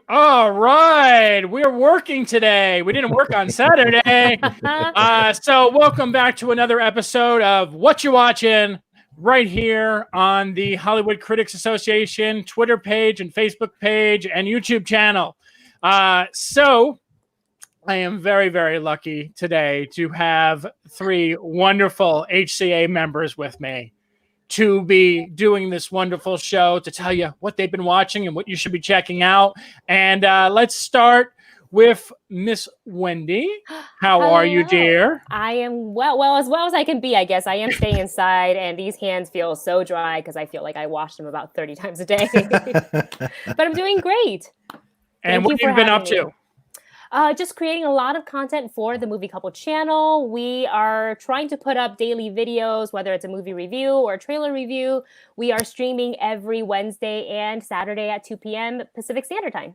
All right, we're working today. We didn't work on Saturday. So welcome back to another episode of Whatcha Watching right here on the Hollywood Critics Association Twitter page and Facebook page and YouTube channel. So I am very, very lucky today to have three wonderful HCA members with me to be doing this wonderful show, to tell you what they've been watching and what you should be checking out. And let's start with Miss Wendy. How are you, dear? I am as well as I can be, I guess. I am staying inside, and these hands feel so dry because I feel like I wash them about 30 times a day. But I'm doing great. And what have you been up to? Just creating a lot of content for the Movie Couple channel. We are trying to put up daily videos, whether it's a movie review or a trailer review. We are streaming every Wednesday and Saturday at 2 p.m. Pacific Standard Time.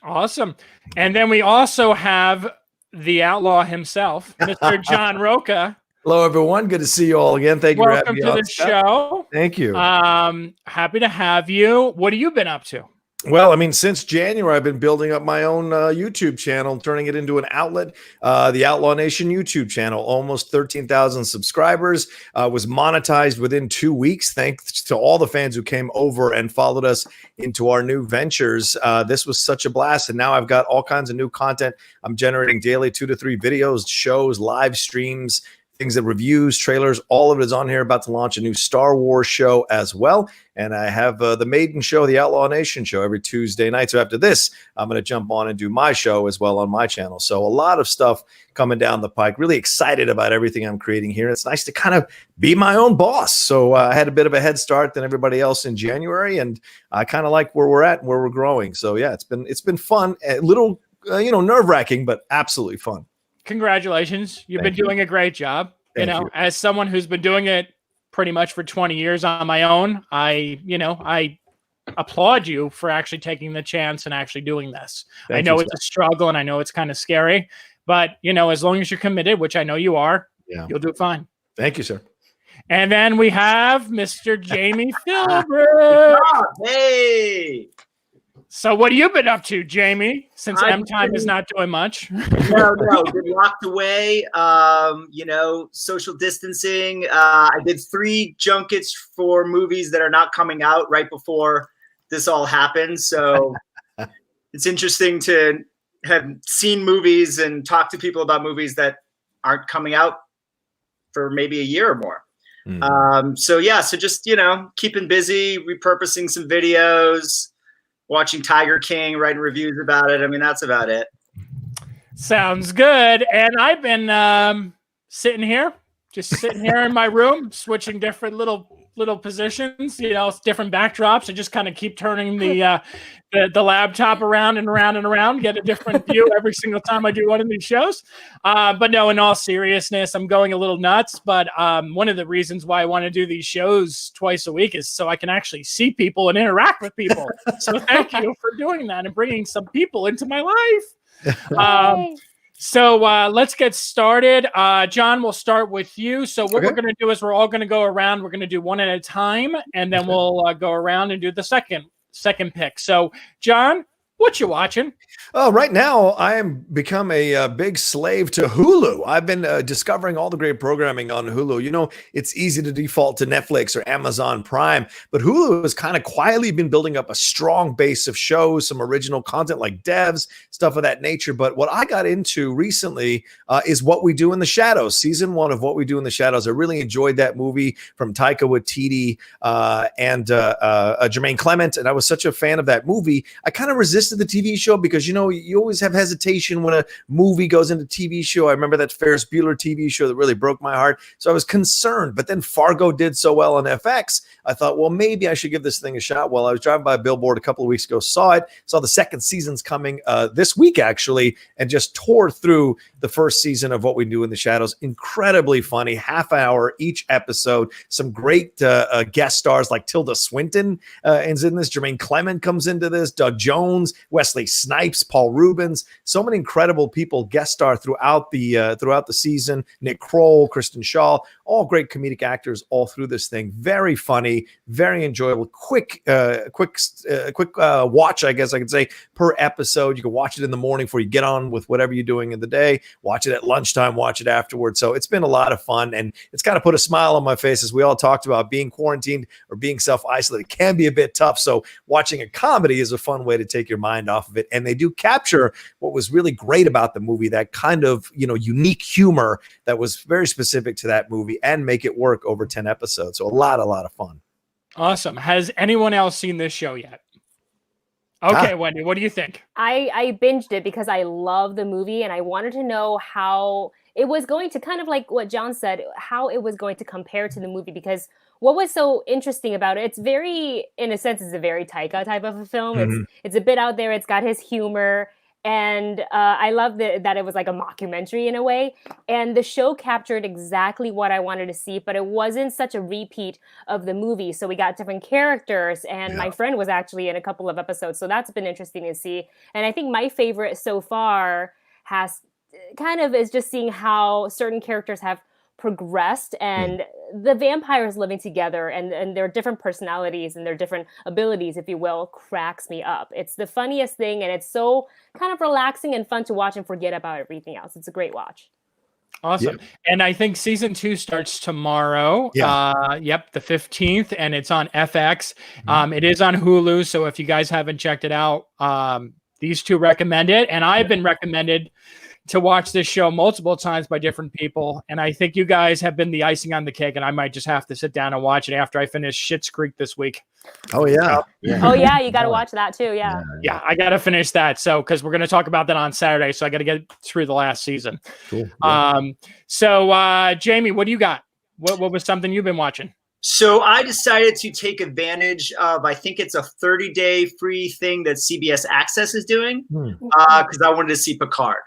Awesome. And then we also have the Outlaw himself, Mr. John Rocha. Hello, everyone. Good to see you all again. Thank you for having me on. Welcome to the show. Thank you. Happy to have you. What have you been up to? Well, I mean, since January, I've been building up my own YouTube channel, turning it into an outlet, the Outlaw Nation YouTube channel, almost 13,000 subscribers, was monetized within 2 weeks. Thanks to all the fans who came over and followed us into our new ventures. This was such a blast. And now I've got all kinds of new content. I'm generating daily 2 to 3 videos, shows, live streams, things that reviews, trailers, all of it is on here. About to launch a new Star Wars show as well. And I have the Maiden show, the Outlaw Nation show, every Tuesday night. So after this, I'm going to jump on and do my show as well on my channel. So a lot of stuff coming down the pike. Really excited about everything I'm creating here. It's nice to kind of be my own boss. So I had a bit of a head start than everybody else in January. And I kind of like where we're at and where we're growing. So yeah, it's been fun. A little, nerve-wracking, but absolutely fun. Congratulations. You've been doing a great job. Thank you. As someone who's been doing it pretty much for 20 years on my own, I applaud you for actually taking the chance and actually doing this. I know it's a struggle and I know it's kind of scary, but as long as you're committed, which I know you are, you'll do fine. Thank you, sir. And then we have Mr. Jami Philbrick. Hey. So what have you been up to, Jami, since M-Time is not doing much? No, been locked away, social distancing. I did 3 junkets for movies that are not coming out right before this all happened. So it's interesting to have seen movies and talk to people about movies that aren't coming out for maybe a year or more. So just, keeping busy, repurposing some videos, watching Tiger King, writing reviews about it. I mean, that's about it. Sounds good. And I've been sitting here in my room, switching different little positions, different backdrops. I just kind of keep turning the laptop around and around and around, get a different view every single time I do one of these shows. But no, in all seriousness, I'm going a little nuts. But one of the reasons why I want to do these shows twice a week is so I can actually see people and interact with people. So thank you for doing that and bringing some people into my life. So let's get started. John, we'll start with you. So what we're going to do is we're all going to go around. We're going to do one at a time, and then we'll go around and do the second pick. So, John, what you watching? Right now, I am become a big slave to Hulu. I've been discovering all the great programming on Hulu. It's easy to default to Netflix or Amazon Prime, but Hulu has kind of quietly been building up a strong base of shows, some original content like Devs, stuff of that nature. But what I got into recently is What We Do in the Shadows, season 1 of What We Do in the Shadows. I really enjoyed that movie from Taika Waititi and Jermaine Clement, and I was such a fan of that movie. I kind of resisted the TV show because, you always have hesitation when a movie goes into TV show. I remember that Ferris Bueller TV show that really broke my heart. So I was concerned, but then Fargo did so well on FX. I thought, well, maybe I should give this thing a shot. Well, I was driving by a billboard a couple of weeks ago, saw the second season's coming this week, actually, and just tore through the first season of What We Do in the Shadows. Incredibly funny, half hour each episode. Some great guest stars like Tilda Swinton is in this. Jermaine Clement comes into this. Doug Jones. Wesley Snipes, Paul Rubens, so many incredible people guest star throughout the season. Nick Kroll, Kristen Shaw, all great comedic actors all through this thing. Very funny, very enjoyable, quick watch, I guess I could say, per episode. You can watch it in the morning before you get on with whatever you're doing in the day. Watch it at lunchtime, watch it afterwards. So it's been a lot of fun, and it's kind of put a smile on my face as we all talked about being quarantined or being self-isolated can be a bit tough. So watching a comedy is a fun way to take your mind off of it. And they do capture what was really great about the movie, that kind of, unique humor that was very specific to that movie, and make it work over 10 episodes. So a lot of fun. Awesome. Has anyone else seen this show yet? Okay, Wendy, what do you think? I binged it because I love the movie and I wanted to know how it was going to, kind of like what John said, how it was going to compare to the movie, because what was so interesting about it, it's very, in a sense, it's a very Taika type of a film. Mm-hmm. It's a bit out there. It's got his humor. And I love that it was like a mockumentary in a way. And the show captured exactly what I wanted to see, but it wasn't such a repeat of the movie. So we got different characters, and my friend was actually in a couple of episodes. So that's been interesting to see. And I think my favorite so far is just seeing how certain characters have progressed, and the vampires living together and their different personalities and their different abilities, if you will, cracks me up. It's the funniest thing, and it's so kind of relaxing and fun to watch and forget about everything else. It's a great watch. Awesome. Yeah. And I think season 2 starts tomorrow. The 15th, and it's on FX. It is on Hulu. So if you guys haven't checked it out, these two recommend it. And I've been recommended to watch this show multiple times by different people. And I think you guys have been the icing on the cake, and I might just have to sit down and watch it after I finish Schitt's Creek this week. Oh, yeah. Oh, yeah. You got to watch that too. Yeah. Yeah, I got to finish that. So, because we're going to talk about that on Saturday. So I got to get through the last season. Cool. Yeah. So, Jamie, what do you got? What was something you've been watching? So I decided to take advantage of, I think it's a 30-day free thing that CBS Access is doing, because I wanted to see Picard.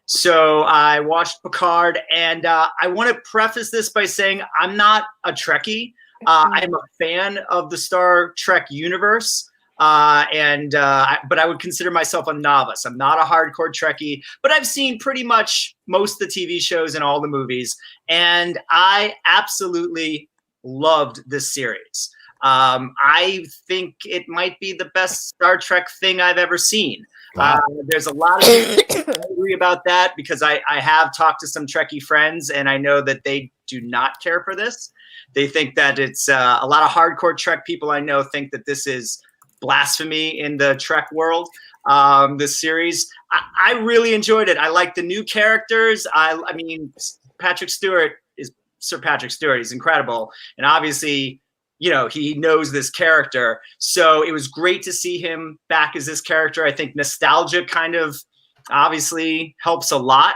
So I watched Picard, and I want to preface this by saying I'm not a Trekkie. I'm a fan of the Star Trek universe, but I would consider myself a novice. I'm not a hardcore Trekkie, but I've seen pretty much most of the TV shows and all the movies, and I absolutely loved this series. I think it might be the best Star Trek thing I've ever seen. There's a lot of people angry about that, because I have talked to some Trekkie friends, and I know that they do not care for this. They think that it's a lot of hardcore Trek people I know think that this is blasphemy in the Trek world. This series, I really enjoyed it. I like the new characters. I mean, Patrick Stewart is Sir Patrick Stewart. He's incredible, and obviously, he knows this character. So it was great to see him back as this character. I think nostalgia kind of obviously helps a lot,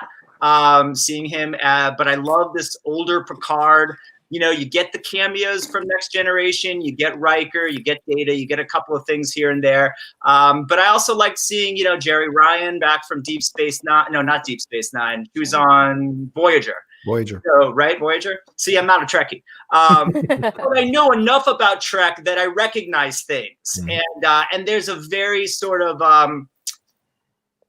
seeing him. But I love this older Picard. You get the cameos from Next Generation. You get Riker. You get Data. You get a couple of things here and there. But I also liked seeing, Jerry Ryan back from Deep Space Nine. No, not Deep Space Nine. He was on Voyager. So, right, Voyager? See, I'm not a Trekkie. But I know enough about Trek that I recognize things. And there's a very sort of, I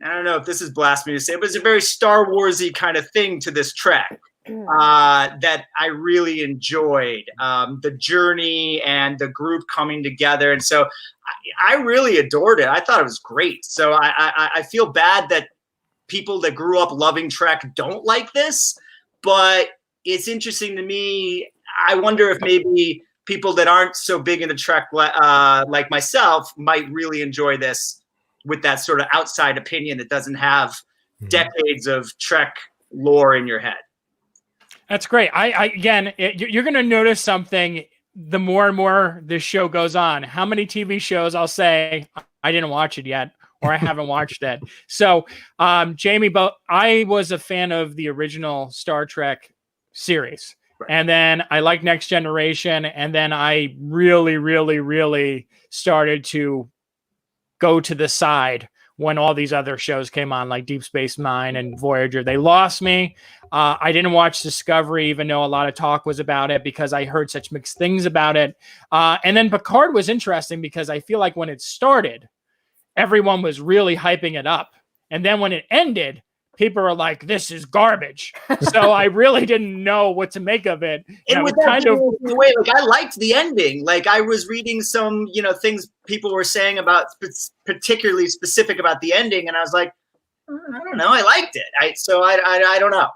don't know if this is blasphemy to say, but it's a very Star Wars-y kind of thing to this Trek that I really enjoyed. The journey and the group coming together. And so I really adored it. I thought it was great. So I feel bad that people that grew up loving Trek don't like this. But it's interesting to me. I wonder if maybe people that aren't so big into Trek like myself might really enjoy this with that sort of outside opinion that doesn't have decades of Trek lore in your head. That's great. You're going to notice something the more and more this show goes on. How many TV shows I'll say, I didn't watch it yet, or I haven't watched it. So, Jamie, but I was a fan of the original Star Trek series. Right. And then I liked Next Generation. And then I really, really, really started to go to the side when all these other shows came on, like Deep Space Nine and Voyager. They lost me. I didn't watch Discovery, even though a lot of talk was about it, because I heard such mixed things about it. And then Picard was interesting because I feel like when it started, everyone was really hyping it up. And then when it ended, people were like, this is garbage. So I really didn't know what to make of it. And with that kind of way, like I liked the ending. Like I was reading some, things people were saying about particularly specific about the ending, and I was like, I don't know, I liked it. I don't know.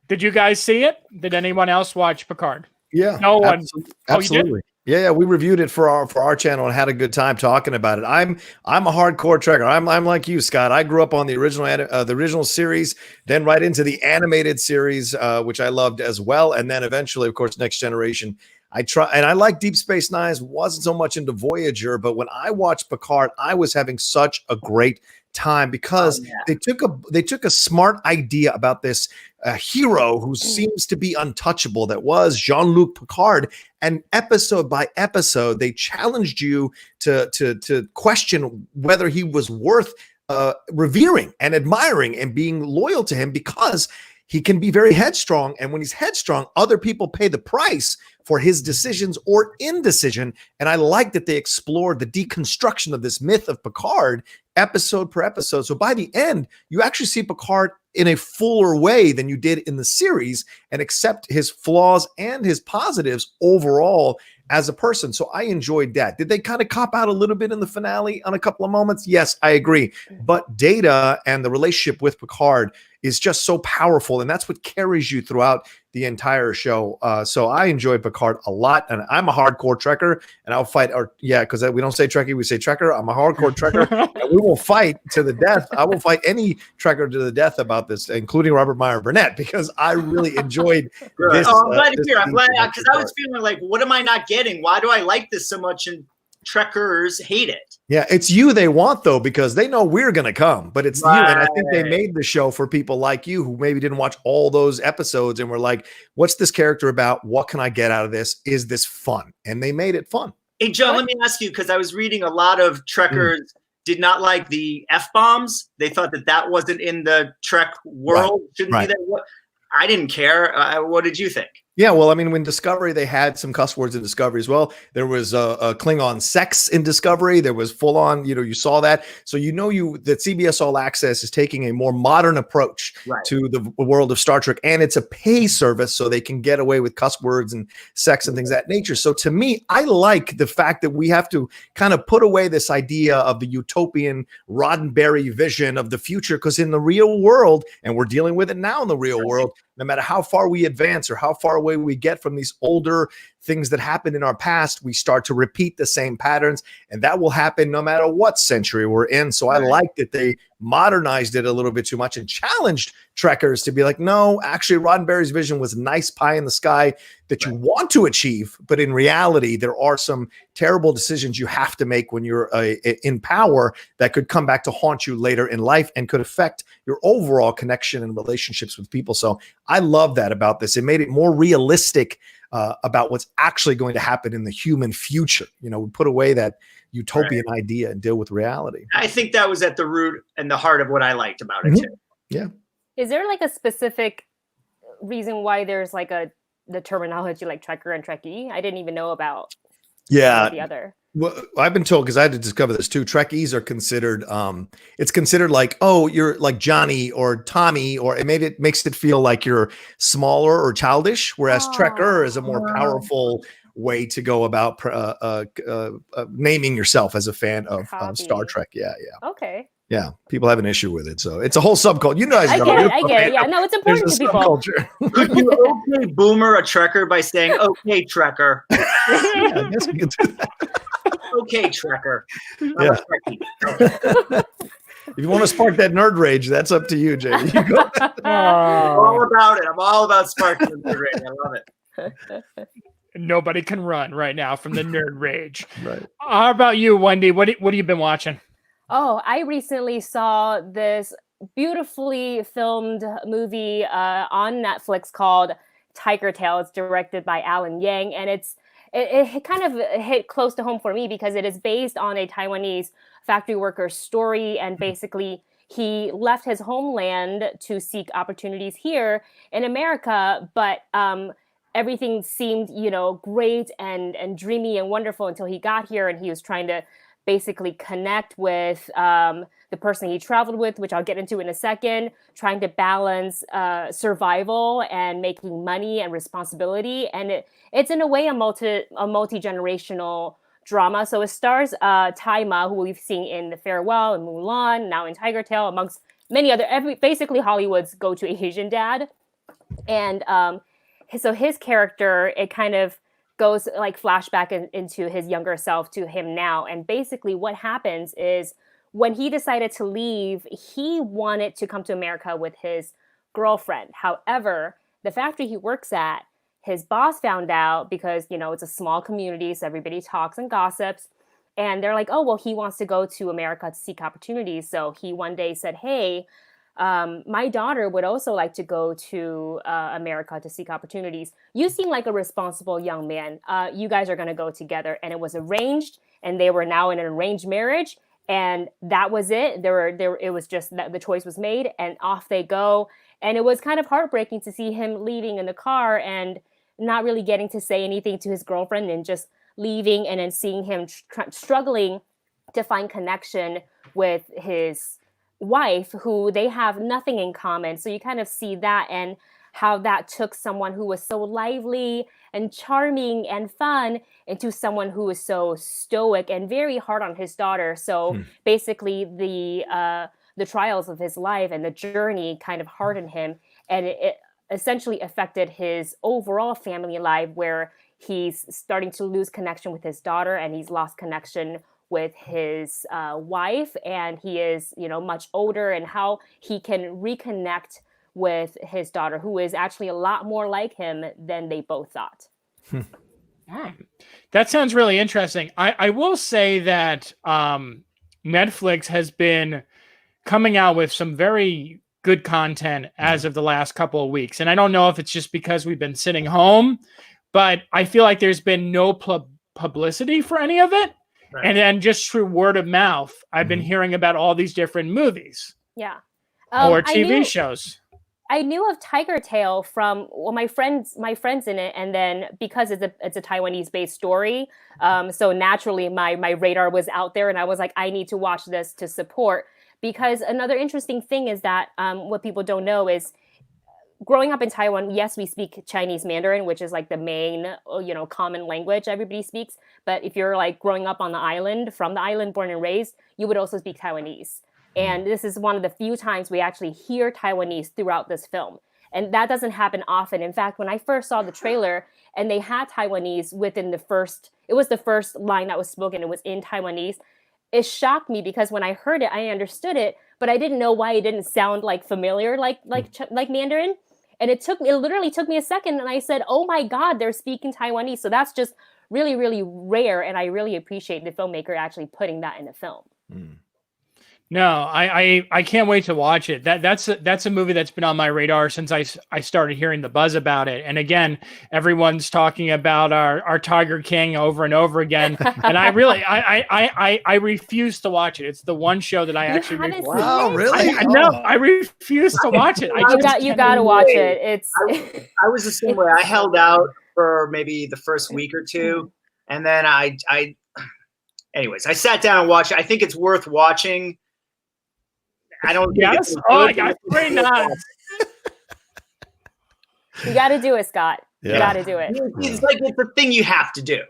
Did you guys see it? Did anyone else watch Picard? Yeah, no one. Absolutely. Yeah, we reviewed it for our channel and had a good time talking about it. I'm a hardcore Trekker. I'm like you, Scott. I grew up on the original series, then right into the animated series, which I loved as well, and then eventually, of course, Next Generation. I like Deep Space Nine. Wasn't so much into Voyager, but when I watched Picard, I was having such a great time because they took a smart idea about this hero who seems to be untouchable, that was Jean-Luc Picard, and episode by episode they challenged you to question whether he was worth revering and admiring and being loyal to him, because he can be very headstrong, and when he's headstrong, other people pay the price for his decisions or indecision. And I like that they explored the deconstruction of this myth of Picard episode per episode. So by the end, you actually see Picard in a fuller way than you did in the series, and accept his flaws and his positives overall as a person. So I enjoyed that. Did they kind of cop out a little bit in the finale on a couple of moments? Yes, I agree. But Data and the relationship with Picard is just so powerful, and that's what carries you throughout the entire show. So I enjoyed Picard a lot, and I'm a hardcore Trekker, and I'll fight. Because we don't say Trekkie, we say Trekker. I'm a hardcore Trekker, and we will fight to the death. I will fight any Trekker to the death about this, including Robert Meyer Burnett, because I really enjoyed this. I'm glad to hear. I'm glad, because I was feeling like, what am I not getting? Why do I like this so much? And Trekkers hate it. Yeah, it's you they want, though, because they know we're going to come, but it's you. And I think they made the show for people like you who maybe didn't watch all those episodes and were like, what's this character about? What can I get out of this? Is this fun? And they made it fun. Hey, Joe, let me ask you, because I was reading a lot of Trekkers did not like the F-bombs. They thought that wasn't in the Trek world. Shouldn't be there. I didn't care. What did you think? Yeah, well, I mean, when Discovery, they had some cuss words in Discovery as well. There was a Klingon sex in Discovery. There was full on, you saw that. So that CBS All Access is taking a more modern approach to the world of Star Trek, and it's a pay service, so they can get away with cuss words and sex and things of that nature. So to me, I like the fact that we have to kind of put away this idea of the utopian Roddenberry vision of the future, because in the real world, and we're dealing with it now in the real world, no matter how far we advance or how far away we get from these older things that happened in our past, we start to repeat the same patterns, and that will happen no matter what century we're in. So I like that they modernized it a little bit too much and challenged Trekkers to be like, no, actually Roddenberry's vision was nice pie in the sky that you want to achieve, but in reality, there are some terrible decisions you have to make when you're in power that could come back to haunt you later in life and could affect your overall connection and relationships with people. So I love that about this. It made it more realistic about what's actually going to happen in the human future. We put away that utopian idea and deal with reality. I think that was at the root and the heart of what I liked about it too. Yeah. Is there like a specific reason why there's like the terminology like Trekker and Trekkie? I didn't even know about the other. Well, I've been told, because I had to discover this too, Trekkies are considered, it's considered like, oh, you're like Johnny or Tommy, or it makes it feel like you're smaller or childish, whereas Trekker is a more powerful way to go about naming yourself as a fan of Star Trek. Yeah. Okay. Yeah, people have an issue with it, so it's a whole subculture. You guys know. I get it. Yeah, no, it's important to people. Subculture. Could you okay boomer a Trekker by saying, okay, Trekker? Yeah, I guess we could do that. Okay, Trekker. Yeah. If you want to spark that nerd rage, that's up to you, Jamie. You go. I'm all about it. I'm all about sparking the nerd rage. I love it. Nobody can run right now from the nerd rage. Right. How about you, Wendy? What have you been watching? Oh, I recently saw this beautifully filmed movie on Netflix called Tigertail. It's directed by Alan Yang, and it kind of hit close to home for me because it is based on a Taiwanese factory worker's story, and basically he left his homeland to seek opportunities here in America, but everything seemed, great and dreamy and wonderful until he got here, and he was trying to basically connect with the person he traveled with, which I'll get into in a second, trying to balance survival and making money and responsibility. And it's in a way a multi-generational drama. So it stars Taima, who we've seen in The Farewell and Mulan, now in Tigertail, amongst many other, basically Hollywood's go-to Asian dad. And so his character, it kind of goes like flashback into his younger self to him now. And basically what happens is when he decided to leave, he wanted to come to America with his girlfriend. However, the factory he works at, his boss found out because, you know, it's a small community, so everybody talks and gossips. And they're like, oh, well, he wants to go to America to seek opportunities. So he one day said, hey, my daughter would also like to go to America to seek opportunities. You seem like a responsible young man. You guys are going to go together. And it was arranged, and they were now in an arranged marriage. And that was it. It was just that the choice was made, and off they go. And it was kind of heartbreaking to see him leaving in the car and not really getting to say anything to his girlfriend, and just leaving, and then seeing him struggling to find connection with his wife, who they have nothing in common. So you kind of see that, and how that took someone who was so lively and charming and fun into someone who was so stoic and very hard on his daughter. So basically the trials of his life and the journey kind of hardened him, and it essentially affected his overall family life, where he's starting to lose connection with his daughter, and he's lost connection with his wife, and he is, you know, much older, and how he can reconnect with his daughter, who is actually a lot more like him than they both thought. That sounds really interesting. I will say that Netflix has been coming out with some very good content as of the last couple of weeks. And I don't know if it's just because we've been sitting home, but I feel like there's been no publicity for any of it. Right. And then just through word of mouth, I've been hearing about all these different movies. Yeah. Or TV shows. I knew of Tigertail from my friends in it, and then because it's a Taiwanese-based story, so naturally my radar was out there, and I was like, I need to watch this to support. Because another interesting thing is that what people don't know is, growing up in Taiwan, yes, we speak Chinese Mandarin, which is like the main, common language everybody speaks. But if you're like growing up on the island, from the island, born and raised, you would also speak Taiwanese. And this is one of the few times we actually hear Taiwanese throughout this film. And that doesn't happen often. In fact, when I first saw the trailer and they had Taiwanese within it was the first line that was spoken, it was in Taiwanese. It shocked me because when I heard it, I understood it, but I didn't know why it didn't sound like familiar, like Mandarin. And it literally took me a second, and I said, oh my God, they're speaking Taiwanese. So that's just really, really rare. And I really appreciate the filmmaker actually putting that in the film. No, I can't wait to watch it. That's a movie that's been on my radar since I started hearing the buzz about it. And again, everyone's talking about our Tiger King over and over again. And I really I refuse to watch it. It's the one show that I actually refuse. Wow, really? I refuse to watch it. You got to watch it. I was the same way. I held out for maybe the first week or two, and then anyways, I sat down and watched it. I think it's worth watching. I don't. Yes. I got very nice. You got to do it, Scott. Yeah. You got to do it. It's like it's a thing you have to do.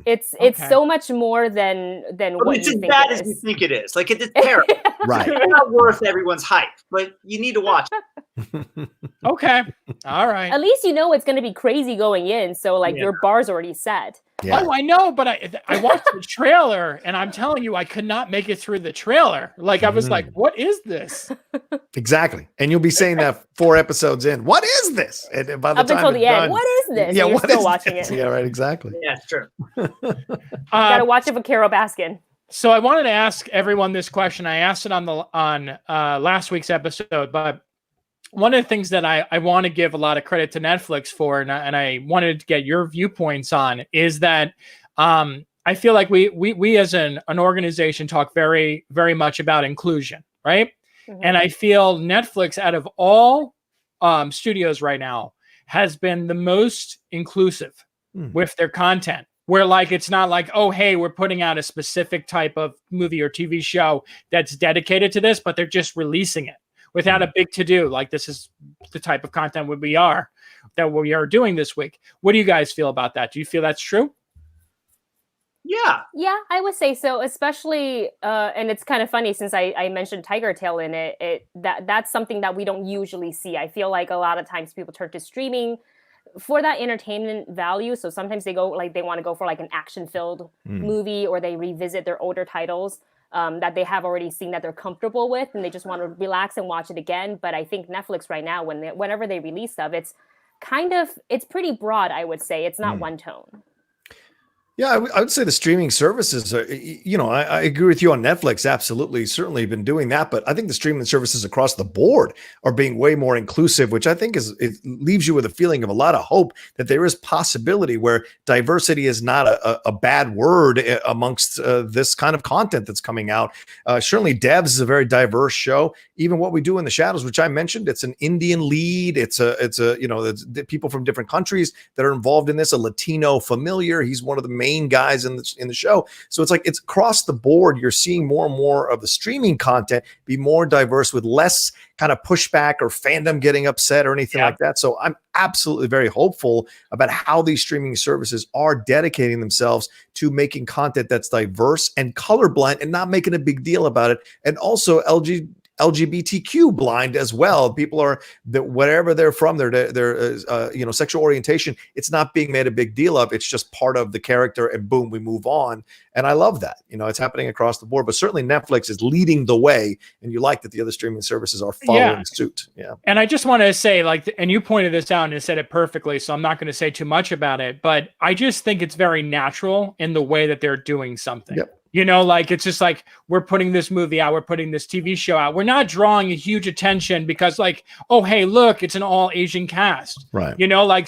It's so much more than what it's you as think bad it as is. you think it is. Like it's terrible. Right. It's not worth everyone's hype, but you need to watch it. Okay. All right. At least you know it's going to be crazy going in, so your bar's already set. Yeah. Oh, I know, but I watched the trailer, and I'm telling you, I could not make it through the trailer. Like, I was like, what is this? Exactly. And you'll be saying that 4 episodes in. What is this? And by the Up time until the it's end, done, what is this? Yeah, And you're what still is watching this? it. Yeah, right, exactly. Yeah, it's true. Got to watch it with Carol Baskin. So I wanted to ask everyone this question. I asked it on last week's episode, but one of the things that I want to give a lot of credit to Netflix for, and I wanted to get your viewpoints on, is that I feel like we as an organization talk very, very much about inclusion, right? Mm-hmm. And I feel Netflix, out of all studios right now, has been the most inclusive with their content. where like it's not like, oh, hey, we're putting out a specific type of movie or TV show that's dedicated to this, but they're just releasing it without a big to-do. Like, this is the type of content we are doing this week. What do you guys feel about that? Do you feel that's true? Yeah, I would say so, especially and it's kind of funny since I mentioned Tigertail in it, that's something that we don't usually see. I feel like a lot of times people turn to streaming for that entertainment value. So sometimes they want to go for like an action-filled movie, or they revisit their older titles that they have already seen that they're comfortable with, and they just want to relax and watch it again. But I think Netflix right now, whenever they release stuff, it's pretty broad, I would say. It's not one tone. Yeah, I would say the streaming services are, I agree with you on Netflix. Absolutely. Certainly been doing that. But I think the streaming services across the board are being way more inclusive, which I think it leaves you with a feeling of a lot of hope that there is possibility where diversity is not a bad word amongst this kind of content that's coming out. Certainly Devs is a very diverse show. Even What We Do in the Shadows, which I mentioned, it's an Indian lead. It's people from different countries that are involved in this, a Latino familiar. He's one of the main guys in the show. So it's like it's across the board. You're seeing more and more of the streaming content be more diverse with less kind of pushback or fandom getting upset or anything like that. So I'm absolutely very hopeful about how these streaming services are dedicating themselves to making content that's diverse and colorblind and not making a big deal about it. And also LGBTQ blind as well. People are whatever they're from, their sexual orientation, it's not being made a big deal of. It's just part of the character, and boom, we move on. And I love that. It's happening across the board. But certainly Netflix is leading the way, and you like that the other streaming services are following suit. Yeah. And I just want to say, and you pointed this out and said it perfectly, so I'm not going to say too much about it, but I just think it's very natural in the way that they're doing something. Yep. It's just like, we're putting this movie out, we're putting this TV show out. We're not drawing a huge attention because oh, hey, look, it's an all Asian cast. Right.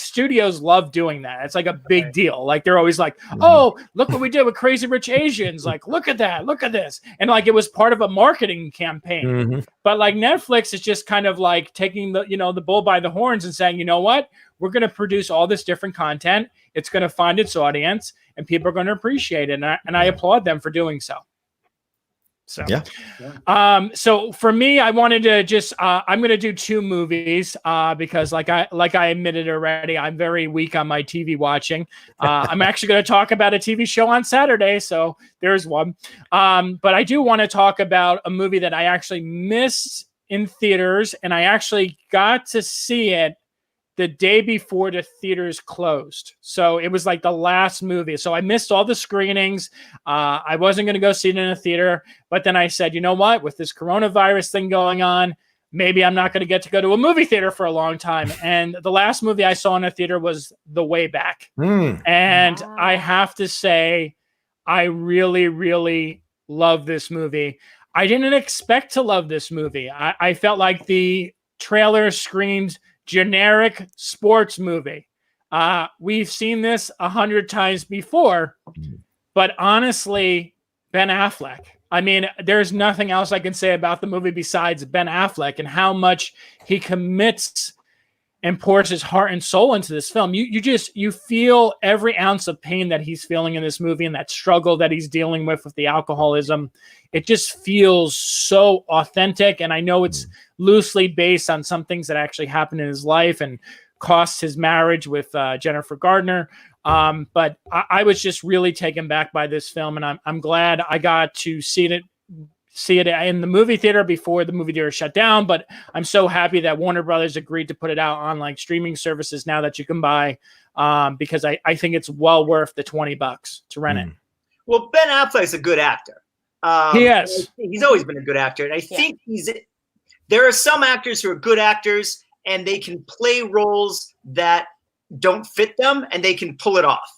Studios love doing that. It's like a big deal. Like, they're always like, oh, look what we did with Crazy Rich Asians. Like, look at that, look at this. And it was part of a marketing campaign. But Netflix is just kind of like taking the bull by the horns and saying, you know what? We're going to produce all this different content. It's going to find its audience, and people are going to appreciate it. And I applaud them for doing so. So, so for me, I wanted to just, I'm going to do two movies because like I admitted already, I'm very weak on my TV watching. I'm actually going to talk about a TV show on Saturday. So there's one. But I do want to talk about a movie that I actually missed in theaters, and I actually got to see it the day before the theaters closed. So it was like the last movie. So I missed all the screenings. I wasn't going to go see it in a theater, but then I said, you know what, with this coronavirus thing going on, maybe I'm not going to go to a movie theater for a long time. And the last movie I saw in a theater was The Way Back. And I have to say, I really, really love this movie. I didn't expect to love this movie. I felt like the trailer screamed generic sports movie. We've seen this 100 times before, but honestly, Ben Affleck. I mean, there's nothing else I can say about the movie besides Ben Affleck and how much he commits and pours his heart and soul into this film. You feel every ounce of pain that he's feeling in this movie, and that struggle that he's dealing with the alcoholism. It just feels so authentic. And I know it's loosely based on some things that actually happened in his life and cost his marriage with Jennifer Gardner. But I was just really taken back by this film, and I'm glad I got to see it in the movie theater before the movie theater shut down. But I'm so happy that Warner Brothers agreed to put it out on like streaming services now that you can buy, because I think it's well worth the $20 to rent it. Well, Ben Affleck's a good actor. He is. He's always been a good actor. And I think there are some actors who are good actors and they can play roles that don't fit them and they can pull it off.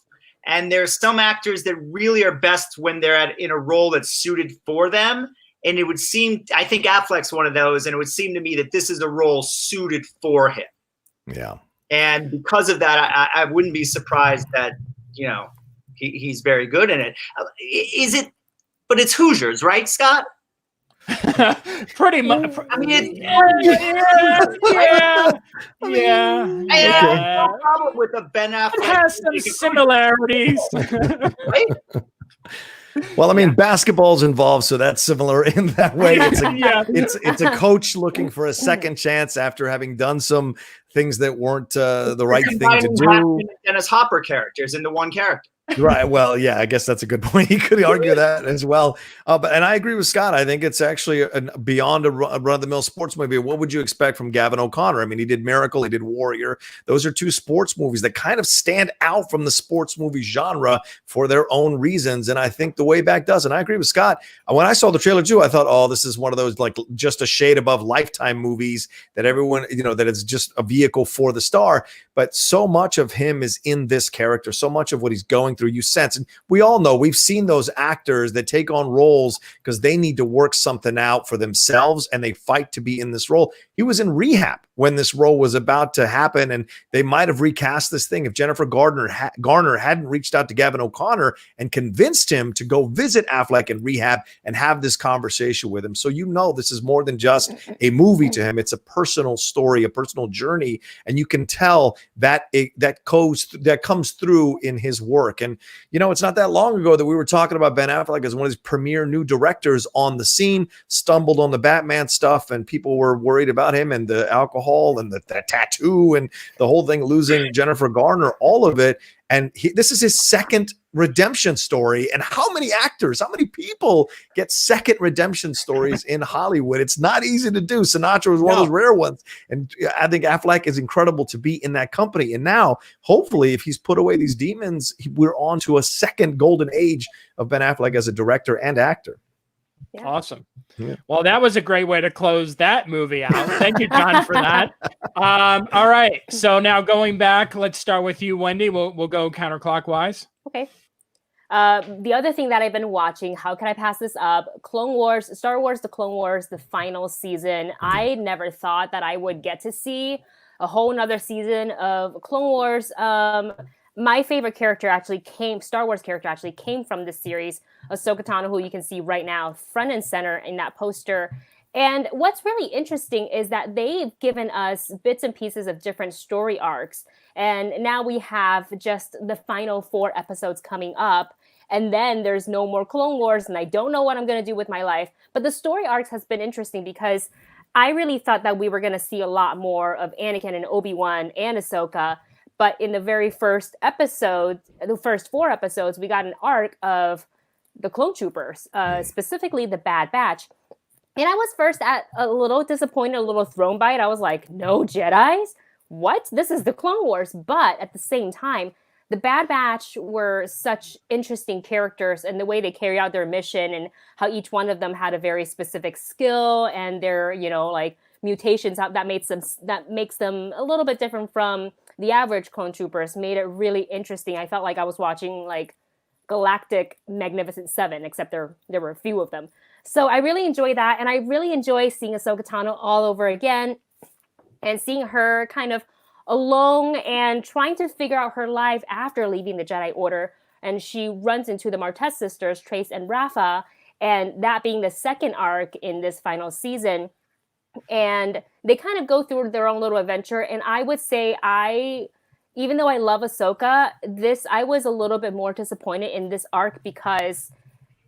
And there's some actors that really are best when they're in a role that's suited for them. And it would seem, I think Affleck's one of those, and it would seem to me that this is a role suited for him. Yeah. And because of that, I wouldn't be surprised that, he's very good in it. But it's Hoosiers, right, Scott? Pretty much. I mean, Yeah. I have no problem with a Ben Affleck. It has some similarities. Right? Well, I mean, basketball's involved, so that's similar in that way. It's a coach looking for a second chance after having done some things that weren't the right thing to do. Dennis Hopper characters into one character. Right. Well, yeah, I guess that's a good point. He could argue that as well. And I agree with Scott. I think it's actually beyond a run-of-the-mill sports movie. What would you expect from Gavin O'Connor? I mean, he did Miracle, he did Warrior. Those are two sports movies that kind of stand out from the sports movie genre for their own reasons. And I think The Way Back does. And I agree with Scott. When I saw the trailer too, I thought, oh, this is one of those like just a shade above Lifetime movies that everyone, that it's just a vehicle for the star. But so much of him is in this character, so much of what he's going through, you sense. And we all know, we've seen those actors that take on roles because they need to work something out for themselves and they fight to be in this role. He was in rehab when this role was about to happen, and they might have recast this thing if Jennifer Garner hadn't reached out to Gavin O'Connor and convinced him to go visit Affleck in rehab and have this conversation with him. So this is more than just a movie to him. It's a personal story, a personal journey, and you can tell that that comes through in his work. And it's not that long ago that we were talking about Ben Affleck as one of these premier new directors on the scene, stumbled on the Batman stuff, and people were worried about him and the alcohol and the tattoo and the whole thing, losing Jennifer Garner, all of it. And this is his second redemption story. And how many people get second redemption stories in Hollywood? It's not easy to do. Sinatra was one of those rare ones. And I think Affleck is incredible to be in that company. And now, hopefully, if he's put away these demons, we're on to a second golden age of Ben Affleck as a director and actor. Yeah. Awesome. Yeah. Well, that was a great way to close that movie out. Thank you, John, for that. All right. So now going back, let's start with you, Wendy. We'll go counterclockwise. Okay. The other thing that I've been watching, how can I pass this up? Star Wars, The Clone Wars, the final season. I never thought that I would get to see a whole nother season of Clone Wars. My favorite Star Wars character actually came from this series, Ahsoka Tano, who you can see right now, front and center in that poster. And what's really interesting is that they've given us bits and pieces of different story arcs. And now we have just the final 4 episodes coming up. And then there's no more Clone Wars, and I don't know what I'm going to do with my life. But the story arcs has been interesting because I really thought that we were going to see a lot more of Anakin and Obi-Wan and Ahsoka. But in the very first episode, the first 4 episodes, we got an arc of the clone troopers, specifically the Bad Batch. And I was first a little disappointed, a little thrown by it. I was like, no Jedis? What? This is the Clone Wars. But at the same time, the Bad Batch were such interesting characters, and the way they carry out their mission and how each one of them had a very specific skill and their, mutations that makes them a little bit different from the average clone troopers, made it really interesting. I felt like I was watching Galactic Magnificent 7, except there were a few of them. So I really enjoy that, and I really enjoy seeing Ahsoka Tano all over again and seeing her kind of alone and trying to figure out her life after leaving the Jedi Order. And she runs into the Martez sisters, Trace and Rafa, and that being the second arc in this final season. And they kind of go through their own little adventure. And I would say even though I love Ahsoka, I was a little bit more disappointed in this arc because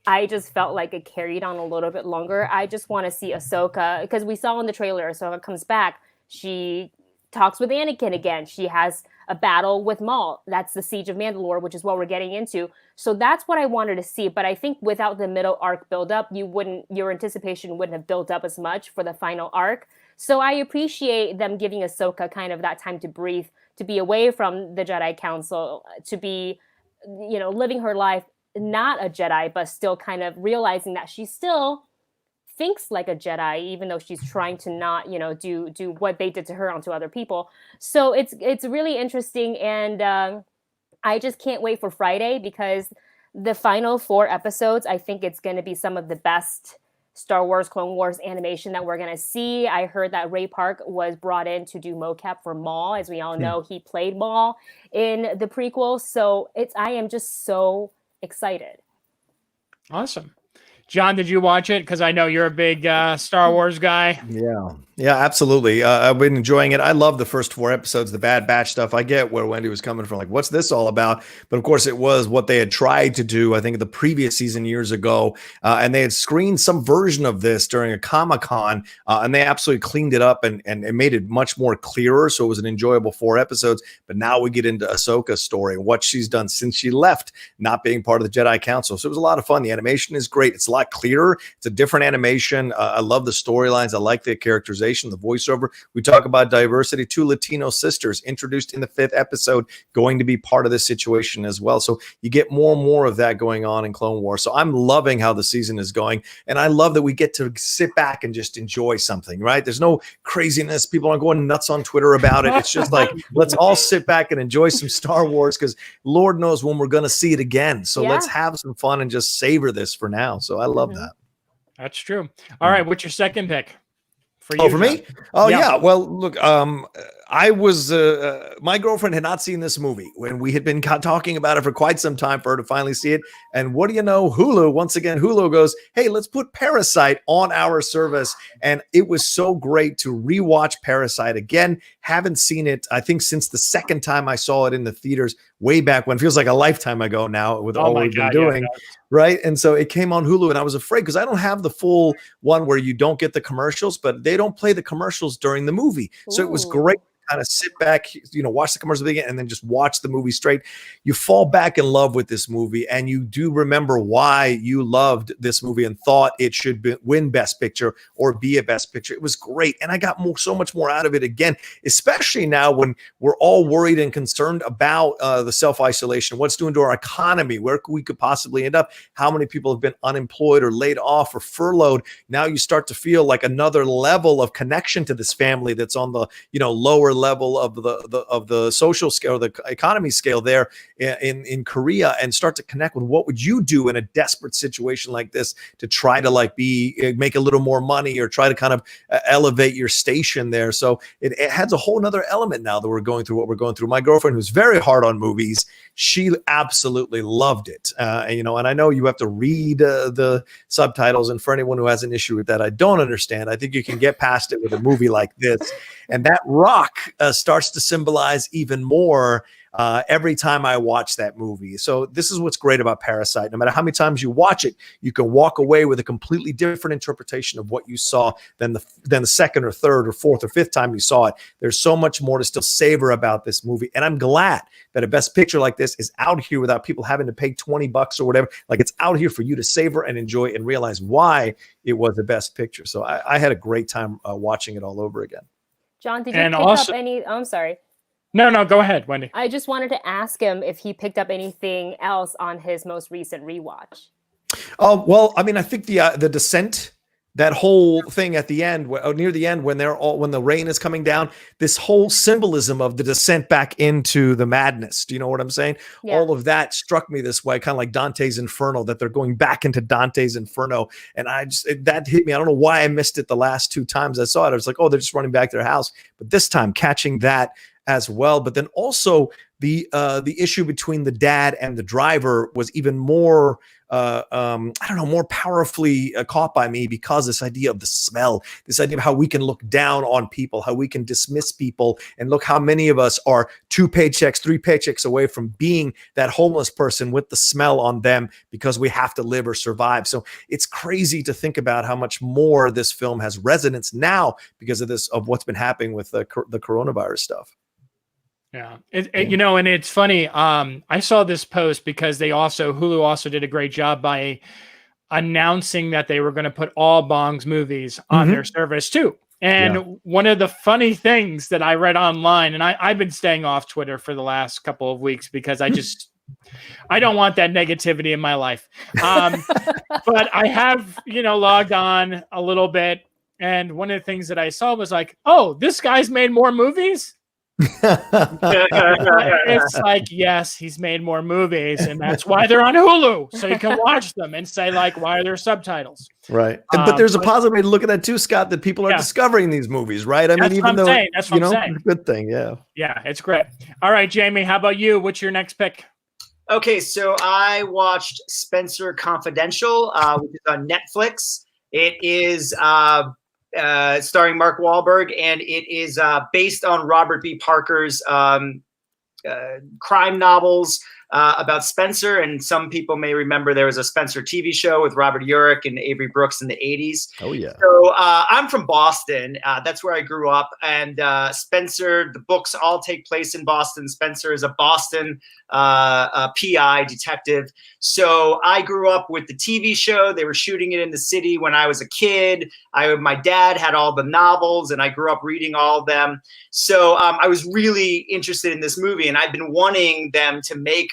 I just felt like it carried on a little bit longer. I just want to see Ahsoka, because we saw in the trailer, Ahsoka comes back. She talks with Anakin again. She has a battle with Maul. That's the Siege of Mandalore, which is what we're getting into. So that's what I wanted to see. But I think without the middle arc buildup, your anticipation wouldn't have built up as much for the final arc. So I appreciate them giving Ahsoka kind of that time to breathe, to be away from the Jedi Council, to be, living her life not a Jedi, but still kind of realizing that she still thinks like a Jedi, even though she's trying to not, do what they did to her onto other people. So it's really interesting, and I just can't wait for Friday, because the final 4 episodes, I think it's going to be some of the best Star Wars Clone Wars animation that we're going to see. I heard that Ray Park was brought in to do mocap for Maul. As we all know, he played Maul in the prequel. So I am just so excited. Awesome. John, did you watch it? Because I know you're a big Star Wars guy. Yeah, absolutely. I've been enjoying it. I love the first 4 episodes, the Bad Batch stuff. I get where Wendy was coming from. Like, what's this all about? But of course, it was what they had tried to do, I think, the previous season years ago. And they had screened some version of this during a Comic-Con, and they absolutely cleaned it up and made it much more clearer. So it was an enjoyable 4 episodes. But now we get into Ahsoka's story and what she's done since she left, not being part of the Jedi Council. So it was a lot of fun. The animation is great. It's a lot clearer. It's a different animation. I love the storylines. I like the characterization, the voiceover. We talk about diversity. 2 Latino sisters introduced in the 5th episode going to be part of this situation as well. So you get more and more of that going on in Clone Wars. So I'm loving how the season is going. And I love that we get to sit back and just enjoy something, right? There's no craziness. People aren't going nuts on Twitter about it. It's just like, let's all sit back and enjoy some Star Wars, because Lord knows when we're going to see it again. So let's have some fun and just savor this for now. So I love that. That's true. All right. What's your second pick? For you, for me? Oh, yeah. Well, look, I was, my girlfriend had not seen this movie when we had been talking about it for quite some time for her to finally see it. And what do you know? Hulu, once again, Hulu goes, hey, let's put Parasite on our service. And it was so great to rewatch Parasite again. Haven't seen it, I think, since the second time I saw it in the theaters way back when. Feels like a lifetime ago now with all we've been doing. Right. And so it came on Hulu and I was afraid because I don't have the full one where you don't get the commercials, but they don't play the commercials during the movie. So it was great. Kind of sit back, watch the commercial again, and then just watch the movie straight. You fall back in love with this movie, and you do remember why you loved this movie and thought it should win Best Picture or be a Best Picture. It was great, and I got so much more out of it again, especially now when we're all worried and concerned about the self-isolation, what's doing to our economy, where we could possibly end up, how many people have been unemployed or laid off or furloughed. Now you start to feel like another level of connection to this family that's on the lower level of the social scale, the economy scale there in Korea, and start to connect with what would you do in a desperate situation like this to try to make a little more money or try to kind of elevate your station there. So it has a whole nother element now that we're going through what we're going through. My girlfriend, who's very hard on movies, she absolutely loved it. And I know you have to read the subtitles, and for anyone who has an issue with that, I don't understand. I think you can get past it with a movie like this. And that rock starts to symbolize even more every time I watch that movie. So this is what's great about Parasite. No matter how many times you watch it, you can walk away with a completely different interpretation of what you saw than the second or third or fourth or fifth time you saw it. There's so much more to still savor about this movie. And I'm glad that a Best Picture like this is out here without people having to pay $20 or whatever. Like, it's out here for you to savor and enjoy and realize why it was the Best Picture. So I had a great time watching it all over again. John, did you pick up any? I'm sorry. No, go ahead, Wendy. I just wanted to ask him if he picked up anything else on his most recent rewatch. Oh, well, I mean, I think the Descent, that whole thing at the end, near the end, when the rain is coming down, this whole symbolism of the descent back into the madness. Do you know what I'm saying? Yeah. All of that struck me this way, kind of like Dante's Inferno, that they're going back into Dante's Inferno. And that hit me. I don't know why I missed it the last 2 times I saw it. I was like, oh, they're just running back to their house. But this time catching that as well. But then also the issue between the dad and the driver was even more more powerfully caught by me, because this idea of the smell, this idea of how we can look down on people, how we can dismiss people, and look how many of us are 2 paychecks, 3 paychecks away from being that homeless person with the smell on them because we have to live or survive. So it's crazy to think about how much more this film has resonance now because of what's been happening with the coronavirus stuff. Yeah. And it's funny. I saw this post because Hulu also did a great job by announcing that they were going to put all Bong's movies on their service too. And one of the funny things that I read online, and I've been staying off Twitter for the last couple of weeks because I don't want that negativity in my life. But I have, logged on a little bit. And one of the things that I saw was like, oh, this guy's made more movies. It's like, yes, he's made more movies, and that's why they're on Hulu, so you can watch them and say, like, why are there subtitles? Right. But there's a positive way to look at that too, Scott, that people are discovering these movies, right? I mean, even though that's what I'm saying. It's a good thing, yeah. Yeah, it's great. All right, Jamie, how about you? What's your next pick? Okay, so I watched Spencer Confidential, which is on Netflix. It is starring Mark Wahlberg, and it is based on Robert B. Parker's crime novels about Spencer. And some people may remember there was a Spencer TV show with Robert Urich and Avery Brooks in the 80s. Oh, yeah. So I'm from Boston. That's where I grew up. And Spencer, the books all take place in Boston. Spencer is a Boston PI detective. So I grew up with the TV show. They were shooting it in the city when I was a kid. My dad had all the novels, and I grew up reading all of them. So I was really interested in this movie, and I've been wanting them to make,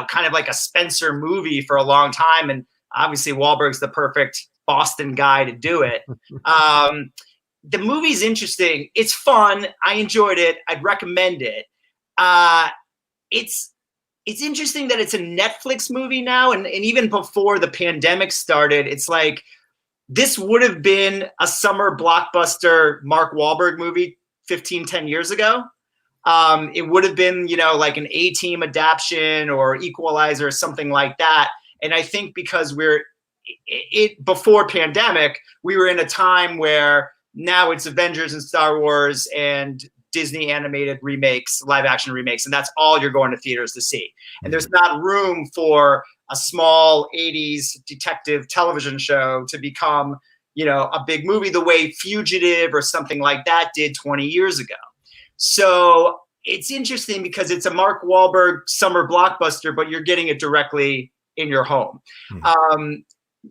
kind of like a Spencer movie for a long time. And obviously Wahlberg's the perfect Boston guy to do it. The movie's interesting. It's fun. I enjoyed it. I'd recommend it. It's interesting that it's a Netflix movie now. And even before the pandemic started, it's like, this would have been a summer blockbuster Mark Wahlberg movie 10 years ago. It would have been, like an A-Team adaptation or Equalizer or something like that. And I think because before pandemic, we were in a time where now it's Avengers and Star Wars and Disney animated remakes, live action remakes, and that's all you're going to theaters to see. And there's not room for a small 80s detective television show to become, a big movie the way Fugitive or something like that did 20 years ago. So it's interesting because it's a Mark Wahlberg summer blockbuster, but you're getting it directly in your home.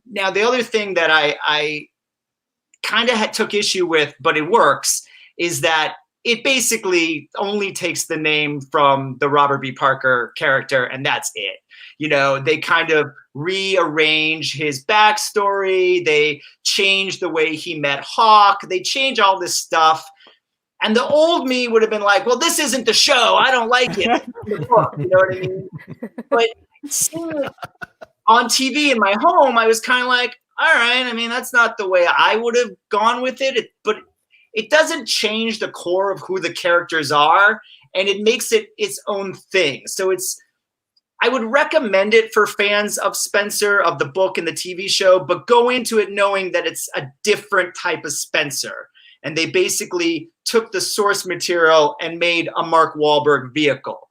Now, the other thing that I kind of took issue with, but it works, is that it basically only takes the name from the Robert B. Parker character, and that's it. They kind of rearrange his backstory. They change the way he met Hawk. They change all this stuff. And the old me would have been like, well, this isn't the show. I don't like it. The book, you know what I mean? But seeing it on TV in my home, I was kind of like, all right, I mean, that's not the way I would have gone with it. But it doesn't change the core of who the characters are, and it makes it its own thing. So I would recommend it for fans of Spencer, of the book and the TV show, but go into it knowing that it's a different type of Spencer. And they basically took the source material and made a Mark Wahlberg vehicle.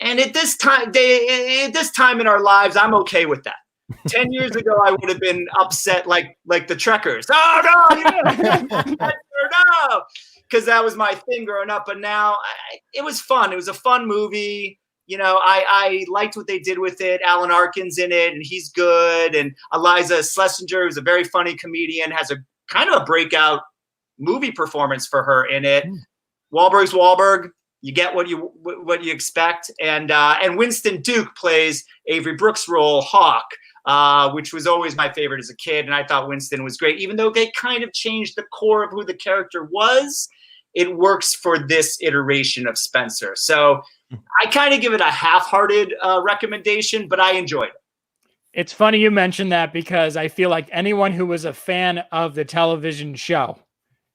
And at this time in our lives, I'm okay with that. 10 years ago, I would have been upset like the Trekkers. Oh, no, no, because that was my thing growing up. But now it was fun. It was a fun movie. I liked what they did with it. Alan Arkin's in it, and he's good. And Eliza Schlesinger, who's a very funny comedian, has a kind of a breakout movie performance for her in it. Wahlberg's Wahlberg. You get what you expect. And Winston Duke plays Avery Brooks' role, Hawk, which was always my favorite as a kid. And I thought Winston was great. Even though they kind of changed the core of who the character was, it works for this iteration of Spencer. So I kind of give it a half-hearted recommendation, but I enjoyed it. It's funny you mentioned that because I feel like anyone who was a fan of the television show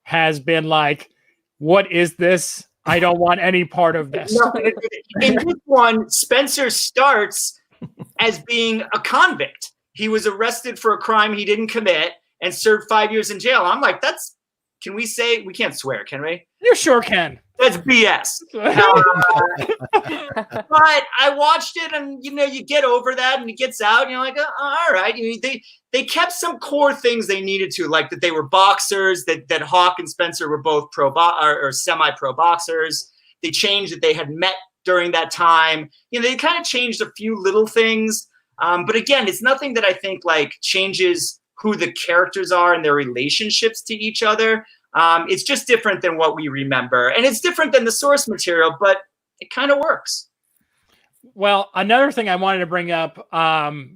has been like, what is this? I don't want any part of this. No, in this one, Spencer starts as being a convict. He was arrested for a crime he didn't commit and served 5 years in jail. I'm like, can we say, we can't swear, can we? You sure can. That's BS. But I watched it, and you get over that, and it gets out, and you're like, all right. They kept some core things they needed to, like that they were boxers, that Hawk and Spencer were both or semi-pro boxers. They changed that they had met during that time. They kind of changed a few little things, but again, it's nothing that I think like changes who the characters are and their relationships to each other. It's just different than what we remember, and it's different than the source material, but it kind of works. Well, another thing I wanted to bring up,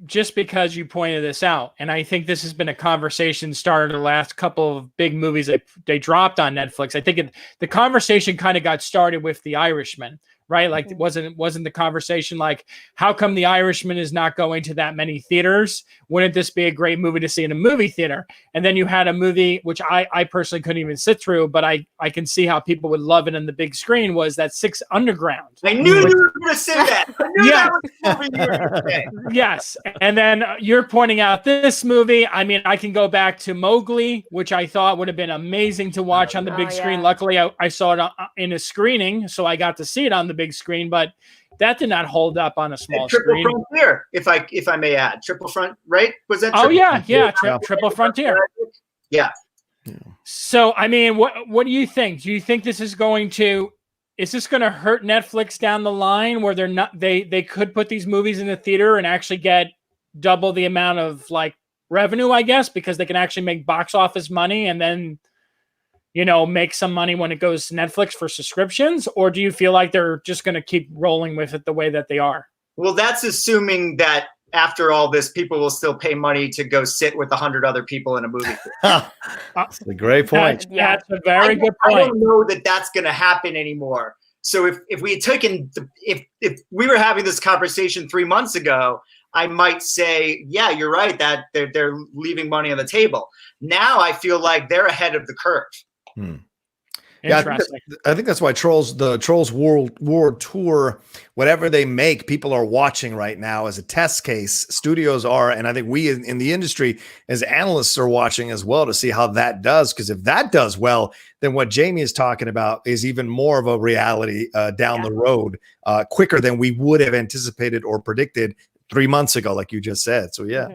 just because you pointed this out, and I think this has been a conversation started the last couple of big movies that they dropped on Netflix. I think the conversation kind of got started with The Irishman, right? Like wasn't the conversation like, how come The Irishman is not going to that many theaters? Wouldn't this be a great movie to see in a movie theater? And then you had a movie, which I personally couldn't even sit through, but I can see how people would love it on the big screen, was that Six Underground. I knew you were going to say that. I knew that was the movie you were going to say. Yes. And then you're pointing out this movie. I mean, I can go back to Mowgli, which I thought would have been amazing to watch on the big screen. Luckily, I saw it in a screening, so I got to see it on the big screen, but that did not hold up on a small screen. Triple Frontier, if I may add. Triple Front, right? Was that Triple Frontier. Yeah. So, I mean, what do you think? Do you think this is going to hurt Netflix down the line, where they could put these movies in the theater and actually get double the amount of like revenue, I guess, because they can actually make box office money and then, make some money when it goes to Netflix for subscriptions? Or do you feel like they're just going to keep rolling with it the way that they are? Well, that's assuming that after all this, people will still pay money to go sit with 100 other people in a movie. That's a great point. That's a very good point. I don't know that that's going to happen anymore. So if we had taken, if we were having this conversation 3 months ago, I might say, yeah, you're right, that they're leaving money on the table. Now I feel like they're ahead of the curve. Yeah, I think that's why the Trolls World Tour, whatever they make, people are watching right now as a test case. Studios are, and I think we in the industry as analysts are watching as well to see how that does. Because if that does well, then what Jami is talking about is even more of a reality down the road, quicker than we would have anticipated or predicted 3 months ago, like you just said. So yeah,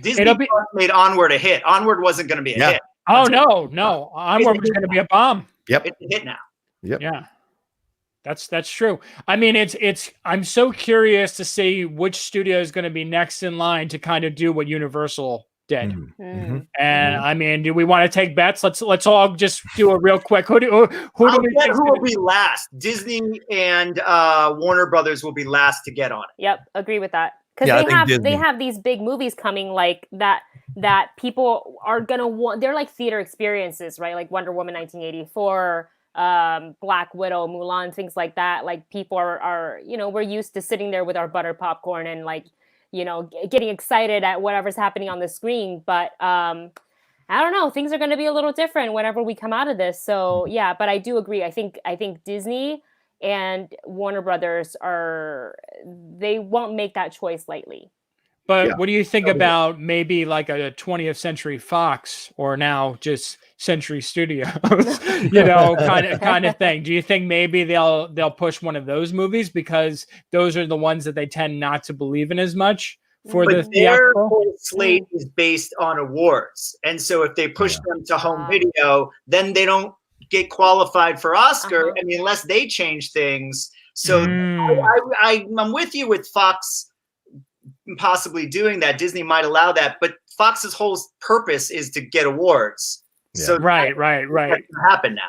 Disney made Onward a hit. Onward wasn't going to be a hit. Oh no! Onward was going to be a bomb. Yep, it's a hit now. Yep. Yeah, that's true. I mean, it's. I'm so curious to see which studio is going to be next in line to kind of do what Universal did. And I mean, do we want to take bets? Let's all just do a real quick. Who do we think will be last? Disney and Warner Brothers will be last to get on it. Yep, agree with that. Because they have these big movies coming like that people are gonna want. They're like theater experiences, right? Like Wonder Woman 1984, Black Widow, Mulan, things like that. Like people are we're used to sitting there with our butter popcorn and like getting excited at whatever's happening on the screen. But I don't know, things are going to be a little different whenever we come out of this. So yeah, but I do agree. I think Disney and Warner Brothers they won't make that choice lightly. But what do you think about maybe like a 20th Century Fox or now just Century Studios, kind of thing? Do you think maybe they'll push one of those movies because those are the ones that they tend not to believe in as much for the theatrical? Their slate is based on awards, and so if they push them to home video, then they don't get qualified for Oscar. I mean, unless they change things. So I'm with you with Fox possibly doing that. Disney might allow that, but Fox's whole purpose is to get awards. Yeah. So right. That's gonna happen now.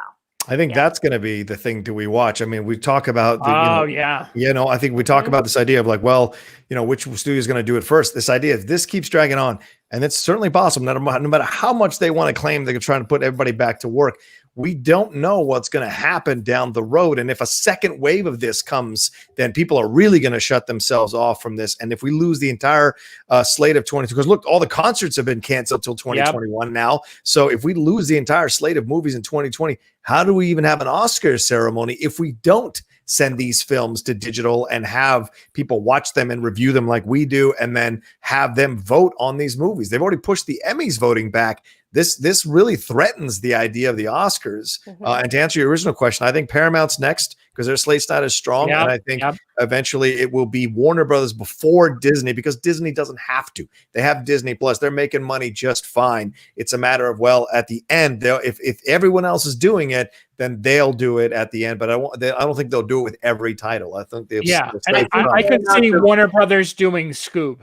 I think that's going to be the thing. Do we watch? I mean, we talk about I think we talk about this idea of like, well, which studio is going to do it first. This idea, if this keeps dragging on, and it's certainly possible, no matter how much they want to claim they're trying to put everybody back to work, we don't know what's going to happen down the road. And if a second wave of this comes, then people are really going to shut themselves off from this. And if we lose the entire slate of 22, because look, all the concerts have been canceled till 2021 now. So if we lose the entire slate of movies in 2020, how do we even have an Oscar ceremony if we don't send these films to digital and have people watch them and review them like we do, and then have them vote on these movies? They've already pushed the Emmys voting back. This really threatens the idea of the Oscars. And to answer your original question, I think Paramount's next because their slate's not as strong. And I think eventually it will be Warner Brothers before Disney, because Disney doesn't have to. They have Disney Plus. They're making money just fine. It's a matter of, well, at the end, if everyone else is doing it, then they'll do it at the end. But I don't think they'll do it with every title. I think I could see Warner Brothers doing Scoob.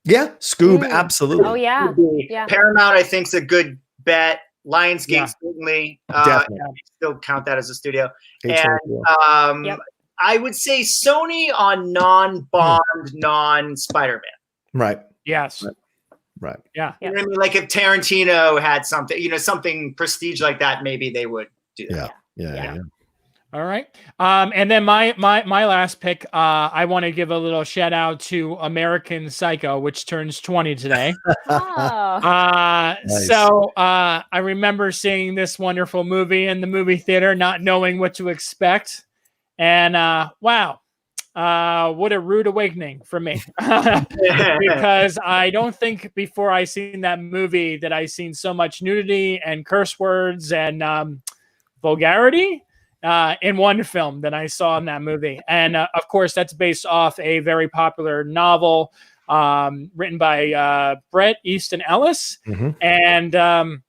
Yeah, Scoob, absolutely. Oh yeah. Paramount, I think, is a good bet. Lionsgate certainly. Still count that as a studio. And I would say Sony on non-Bond, non-Spider-Man. Right. Yes. Right. Yeah. You know what I mean? Like if Tarantino had something, something prestige like that, maybe they would do that. Yeah. All right. And then my last pick, I want to give a little shout out to American Psycho, which turns 20 today. Oh. Nice. So I remember seeing this wonderful movie in the movie theater, not knowing what to expect. And wow, what a rude awakening for me. Because I don't think before I seen that movie that I seen so much nudity and curse words and vulgarity in one film that I saw in that movie. And of course, that's based off a very popular novel written by Bret Easton Ellis. Mm-hmm. And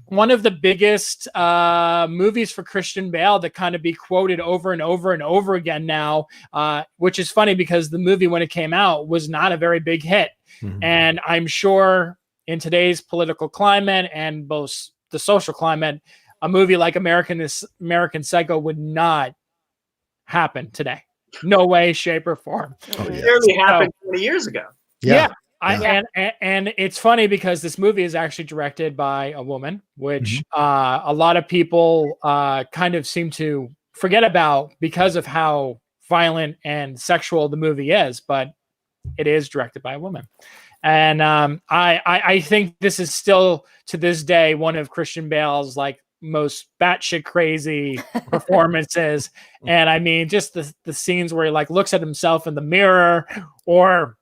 one of the biggest movies for Christian Bale that kind of be quoted over and over and over again now, which is funny because the movie, when it came out, was not a very big hit. Mm-hmm. And I'm sure in today's political climate and both the social climate, a movie like American Psycho would not happen today. No way, shape, or form. Oh, It yeah. barely happened 20 years ago. Yeah. And it's funny because this movie is actually directed by a woman, which a lot of people kind of seem to forget about because of how violent and sexual the movie is, but it is directed by a woman. And I think this is still to this day one of Christian Bale's like most batshit crazy performances. And I mean, just the scenes where he like looks at himself in the mirror, or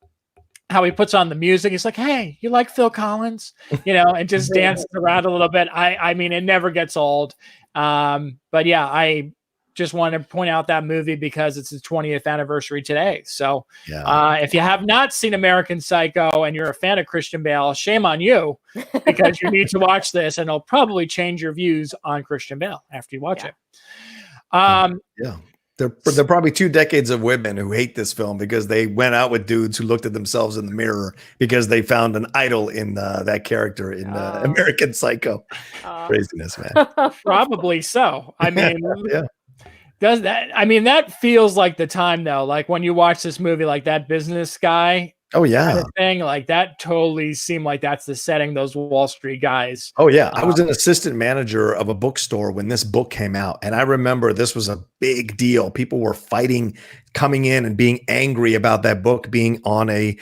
how he puts on the music. He's like, "Hey, you like Phil Collins?" And just dances around a little bit. I mean, it never gets old. But yeah, I just wanted to point out that movie because it's the 20th anniversary today. So if you have not seen American Psycho and you're a fan of Christian Bale, shame on you, because you need to watch this and it'll probably change your views on Christian Bale after you watch it. There are probably 2 decades of women who hate this film because they went out with dudes who looked at themselves in the mirror because they found an idol in that character in American Psycho. Craziness, man. Probably so. I mean, yeah. Does that? I mean, that feels like the time though. Like when you watch this movie, like that business guy. Oh yeah. Kind of thing, like that totally seemed like that's the setting. Those Wall Street guys. Oh yeah. I was an assistant manager of a bookstore when this book came out. And I remember this was a big deal. People were fighting, coming in and being angry about that book being on a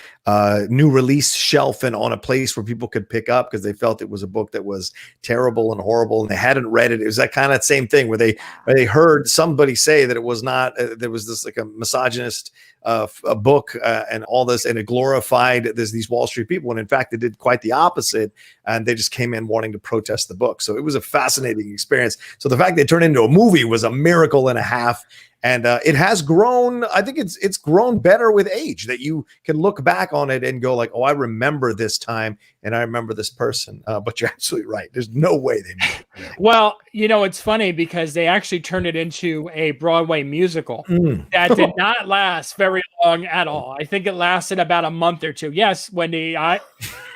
new release shelf and on a place where people could pick up because they felt it was a book that was terrible and horrible and they hadn't read it. It was that kind of same thing where they heard somebody say that it was not, there was this like a misogynist a book and all this, and it glorified these Wall Street people. And in fact, it did quite the opposite. And they just came in wanting to protest the book. So it was a fascinating experience. So the fact they turned into a movie was a miracle and a half. And it has grown. I think it's grown better with age, that you can look back on it and go like, oh, I remember this time and I remember this person. But you're absolutely right. There's no way they made it. Well, it's funny because they actually turned it into a Broadway musical that did not last very long at all. I think it lasted about a month or two. Yes, Wendy,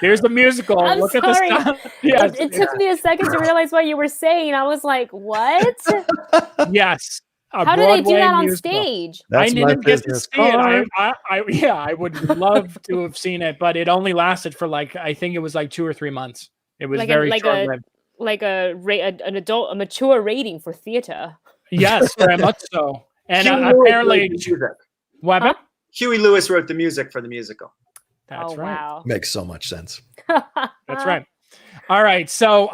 there's the musical. I'm Look sorry. at this. Yes, it took me a second to realize what you were saying. I was like, what? Yes. How do they do that on stage? That's I didn't get to see it. I would love to have seen it, but it only lasted for I think it was 2 or 3 months. It was very short-lived. Like an adult, a mature rating for theater. Yes, very much so. And apparently, what? Huh? Huey Lewis wrote the music for the musical. That's right. Wow. Makes so much sense. That's right. All right. So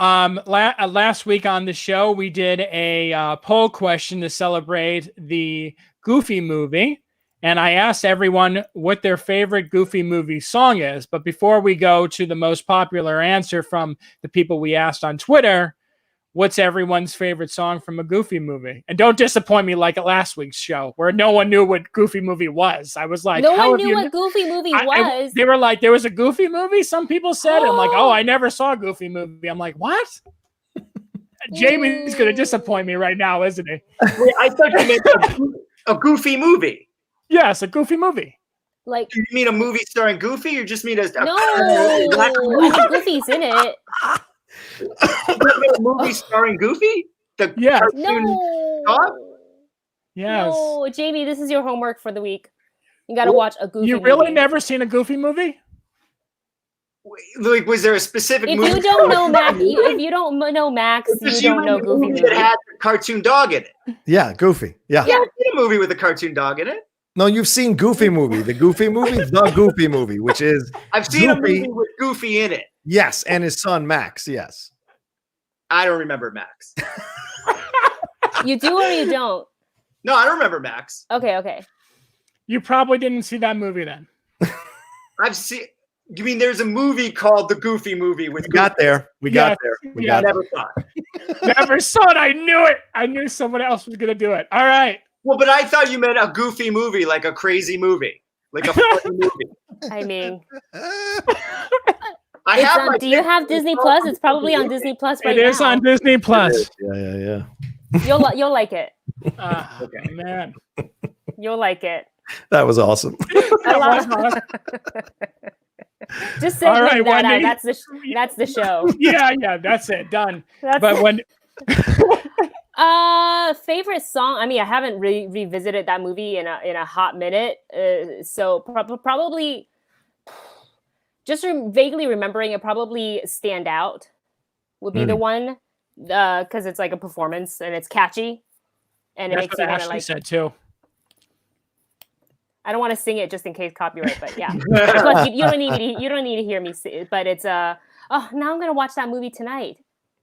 last week on the show, we did a poll question to celebrate the Goofy movie. And I asked everyone what their favorite Goofy movie song is. But before we go to the most popular answer from the people we asked on Twitter, what's everyone's favorite song from a Goofy movie? And don't disappoint me like at last week's show where no one knew what Goofy movie was. I was like, no one knew what Goofy movie was. They were like, there was a Goofy movie? Some people said. And I'm like, oh, I never saw a Goofy movie. I'm like, what? Jamie's going to disappoint me right now, isn't he? Wait, I thought you meant a Goofy movie. Yes, a Goofy movie. Do you mean a movie starring Goofy or just mean a No, I think Goofy's in it. A movie starring Goofy? Yes. No. Dog? Yes. No, Jamie, this is your homework for the week. You got to watch a Goofy movie. You really never seen a Goofy movie? Like, was there a specific If movie? you don't know Max, if you don't know Max, you don't know Goofy movie movie. that had a cartoon dog in it. Yeah, Goofy. Yeah. Yeah, I've seen a movie with a cartoon dog in it. No, you've seen Goofy movie, the Goofy movie, which is I've seen a Goofy. movie with Goofy in it. Yes, and his son Max. Yes. I don't remember Max. You do or you don't? No, I don't remember Max. Okay. You probably didn't see that movie then. I've seen. You mean there's a movie called The Goofy Movie with? We got there. We got there. I never saw it. Never saw it. I knew it. I knew someone else was gonna do it. All right. Well, but I thought you meant a goofy movie, like a crazy movie, like a funny movie. I mean, Do you have Disney Plus? It's probably on Disney Plus right now. It is on Disney Plus. Yeah. You'll like it. Okay, man. You'll like it. That was awesome. Just say All right, that Wendy. out. That's the show. Yeah, that's it. Done. That's when favorite song. I mean, I haven't revisited that movie in a hot minute. So probably just vaguely remembering it. Probably Stand Out would be the one because it's like a performance and it's catchy and it that's makes what you want to Ashley like. said too. I don't want to sing it just in case copyright, but yeah. Plus, you don't need to hear me sing it, but it's now I'm gonna watch that movie tonight.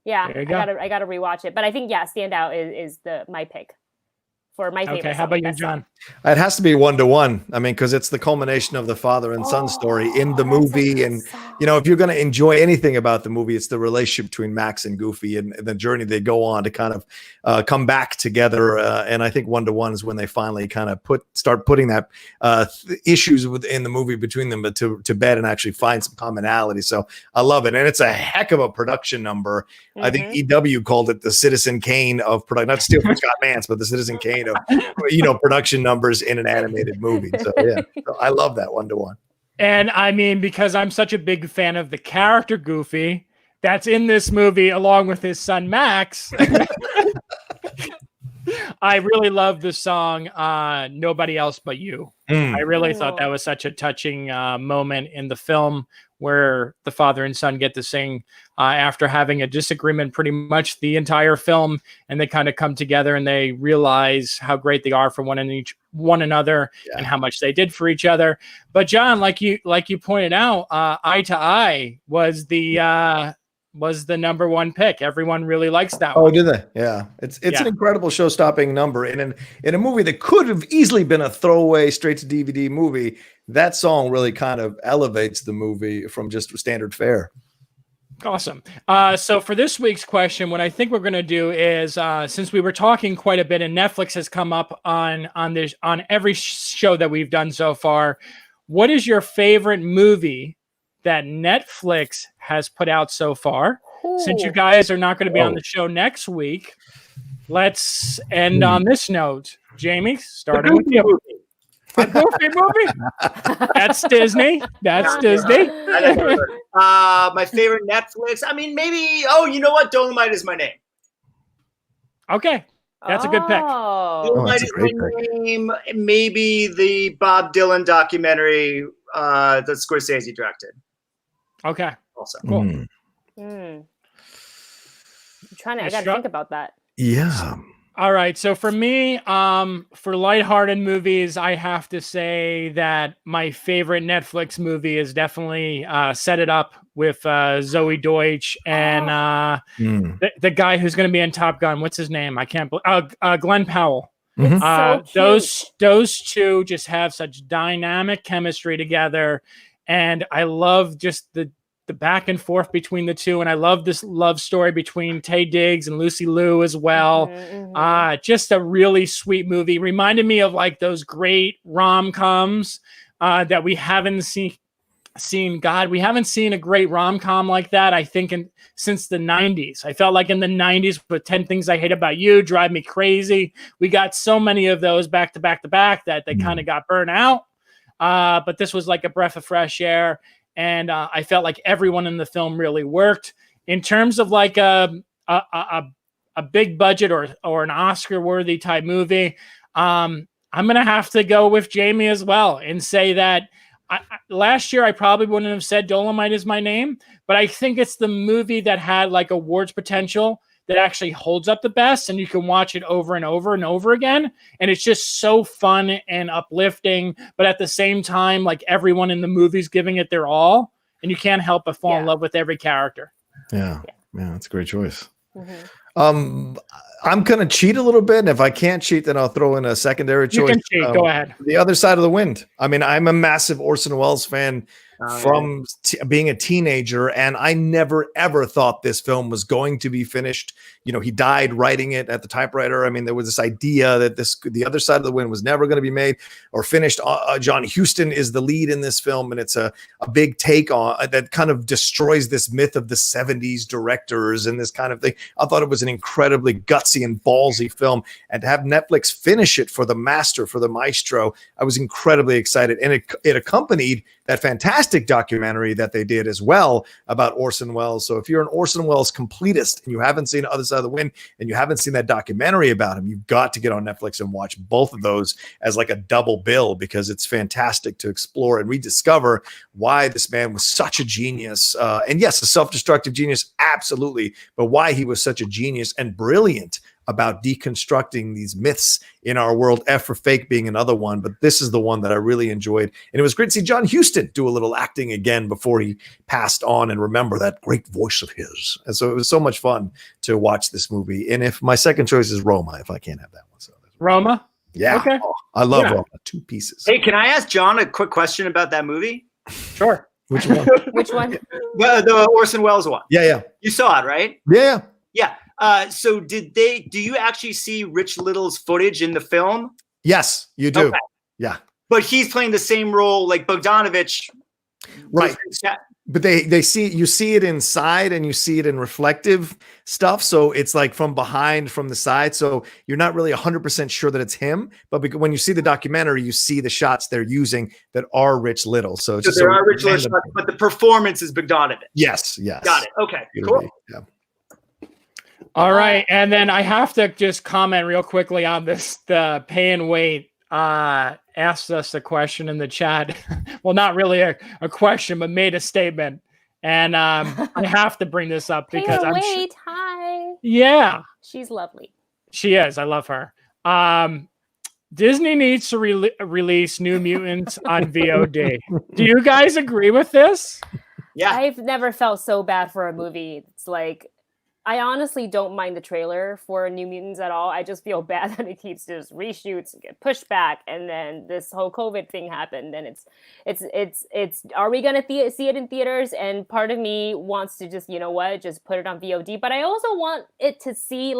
Yeah, I gotta rewatch it. But I think Stand Out is my pick for my favorite. Okay, how about you, John? It has to be 1-to-1. I mean, because it's the culmination of the father and son story in the movie. And, if you're going to enjoy anything about the movie, it's the relationship between Max and Goofy and the journey they go on to kind of come back together. And I think 1-to-1 is when they finally kind of start putting that issues within the movie between them to bed and actually find some commonality. So I love it. And it's a heck of a production number. Mm-hmm. I think EW called it the Citizen Kane of production, not still from Scott Mance, but the Citizen Kane of production numbers in an animated movie. So yeah, I love that 1-to-1. And I mean, because I'm such a big fan of the character Goofy that's in this movie along with his son Max, I really love the song Nobody Else But You. I really thought that was such a touching moment in the film where the father and son get to sing after having a disagreement pretty much the entire film, and they kind of come together and they realize how great they are for one another and how much they did for each other. But John, like you pointed out, Eye to Eye was the number one pick. Everyone really likes that one. Oh, do they? Yeah. It's an incredible show-stopping number. And in a movie that could have easily been a throwaway straight-to-DVD movie, that song really kind of elevates the movie from just standard fare. Awesome. So for this week's question, what I think we're going to do is, since we were talking quite a bit and Netflix has come up on every show that we've done so far, what is your favorite movie that Netflix has put out so far? Ooh. Since you guys are not going to be on the show next week, let's end on this note. Jamie, starting with you. A Goofy movie? That's Disney. That's Disney. My favorite Netflix. I mean, maybe. Oh, you know what? Dolomite Is My Name. Okay, that's a good pick. Dolomite Is My Name. Maybe the Bob Dylan documentary that Scorsese directed. Okay. Also cool. I got to think about that. Yeah. All right. So for me, for lighthearted movies, I have to say that my favorite Netflix movie is definitely Set It Up with Zoe Deutsch and the guy who's going to be in Top Gun. What's his name? I can't believe. Glenn Powell. So those two just have such dynamic chemistry together. And I love just the back and forth between the two. And I love this love story between Taye Diggs and Lucy Liu as well. Just a really sweet movie. Reminded me of like those great rom-coms that we haven't seen. God, we haven't seen a great rom-com like that, I think, since the 90s. I felt like in the 90s with 10 Things I Hate About You, Drive Me Crazy. We got so many of those back to back to back that they kind of got burnt out. But this was like a breath of fresh air. And I felt like everyone in the film really worked. In terms of like a big budget or an Oscar-worthy type movie, I'm going to have to go with Jamie as well and say that last year I probably wouldn't have said Dolomite Is My Name, but I think it's the movie that had like awards potential that actually holds up the best, and you can watch it over and over and over again. And it's just so fun and uplifting, but at the same time, like everyone in the movie's giving it their all, and you can't help but fall in love with every character. Yeah, that's a great choice. I'm gonna cheat a little bit, and if I can't cheat, then I'll throw in a secondary choice. You can cheat. Go ahead. The Other Side of the Wind. I mean, I'm a massive Orson Welles fan from being a teenager, and I never ever thought this film was going to be finished. You know, he died writing it at the typewriter. I mean, there was this idea that The Other Side of the Wind was never going to be made or finished. John Huston is the lead in this film, and it's a big take on that kind of destroys this myth of the 70s directors and this kind of thing. I thought it was an incredibly gutsy and ballsy film, and to have Netflix finish it for the master, for the maestro, I was incredibly excited. And it accompanied that fantastic documentary that they did as well about Orson Welles. So if you're an Orson Welles completist and you haven't seen Other Side of the Wind and you haven't seen that documentary about him, you've got to get on Netflix and watch both of those as like a double bill, because it's fantastic to explore and rediscover why this man was such a genius. And yes, a self-destructive genius, absolutely, but why he was such a genius and brilliant about deconstructing these myths in our world, F for Fake being another one. But this is the one that I really enjoyed. And it was great to see John Huston do a little acting again before he passed on, and remember that great voice of his. And so it was so much fun to watch this movie. And if my second choice is Roma, if I can't have that one. So Roma? Yeah. Okay. Oh, I love Roma. 2 pieces. Hey, can I ask John a quick question about that movie? Sure. Which one? Which one? The Orson Welles one. Yeah. You saw it, right? Yeah. Yeah. So do you actually see Rich Little's footage in the film? Yes, you do. Okay. Yeah. But he's playing the same role like Bogdanovich. Right. But you see it inside and you see it in reflective stuff. So it's like from behind, from the side. So you're not really 100% sure that it's him. But when you see the documentary, you see the shots they're using that are Rich Little. So there are Rich Little shots, but the performance is Bogdanovich. Yes. Got it. Okay. Cool. Yeah. All right. And then I have to just comment real quickly on this. The Pay and Wait asked us a question in the chat. Well, not really a question, but made a statement. And I have to bring this up because I'm Wait, hi. Yeah. She's lovely. She is. I love her. Disney needs to release New Mutants on VOD. Do you guys agree with this? Yeah. I've never felt so bad for a movie. It's like, I honestly don't mind the trailer for New Mutants at all. I just feel bad that it keeps just reshoots, get pushed back, and then this whole COVID thing happened. And it's. Are we gonna see it in theaters? And part of me wants to just, you know what, just put it on VOD. But I also want it to see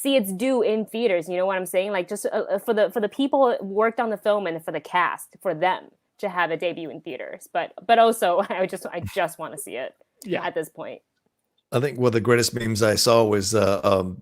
its due in theaters. You know what I'm saying? Like just for the people who worked on the film and for the cast, for them to have a debut in theaters. But also I just want to see it. Yeah. At this point. I think one of the greatest memes I saw was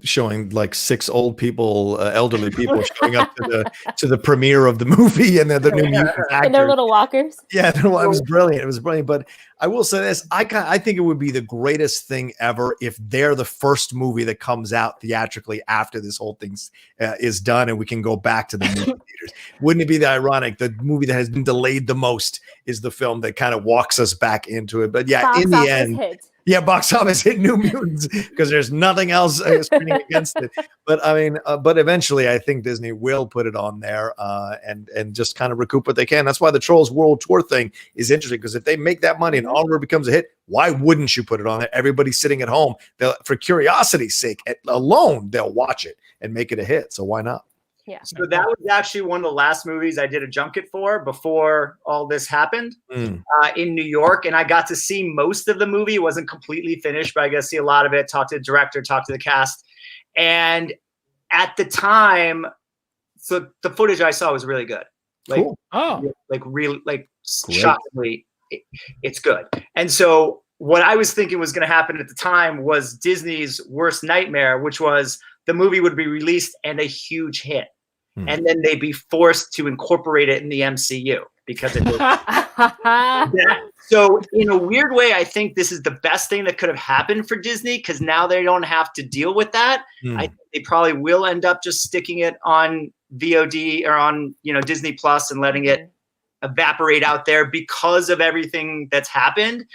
showing like 6 old people, elderly people showing up to the premiere of the movie, and the New Mutants actors. And their little walkers. Yeah, it was brilliant. It was brilliant. But I will say this: I think it would be the greatest thing ever if they're the first movie that comes out theatrically after this whole thing is done, and we can go back to the movie theaters. Wouldn't it be the ironic? The movie that has been delayed the most is the film that kind of walks us back into it. But yeah, in the end. Yeah, box office hit New Mutants because there's nothing else screening against it. But I mean, but eventually, I think Disney will put it on there and just kind of recoup what they can. That's why the Trolls World Tour thing is interesting, because if they make that money and Onward becomes a hit, why wouldn't you put it on there? Everybody's sitting at home. For curiosity's sake alone, they'll watch it and make it a hit. So why not? Yeah. So that was actually one of the last movies I did a junket for before all this happened in New York. And I got to see most of the movie. It wasn't completely finished, but I got to see a lot of it, talk to the director, talk to the cast. And at the time, so the footage I saw was really good. Like, cool. Shockingly, it's good. And so what I was thinking was going to happen at the time was Disney's worst nightmare, which was the movie would be released and a huge hit. And then they'd be forced to incorporate it in the MCU because it was so in a weird way, I think this is the best thing that could have happened for Disney, because now they don't have to deal with that. I think they probably will end up just sticking it on VOD or on Disney Plus and letting it evaporate out there because of everything that's happened.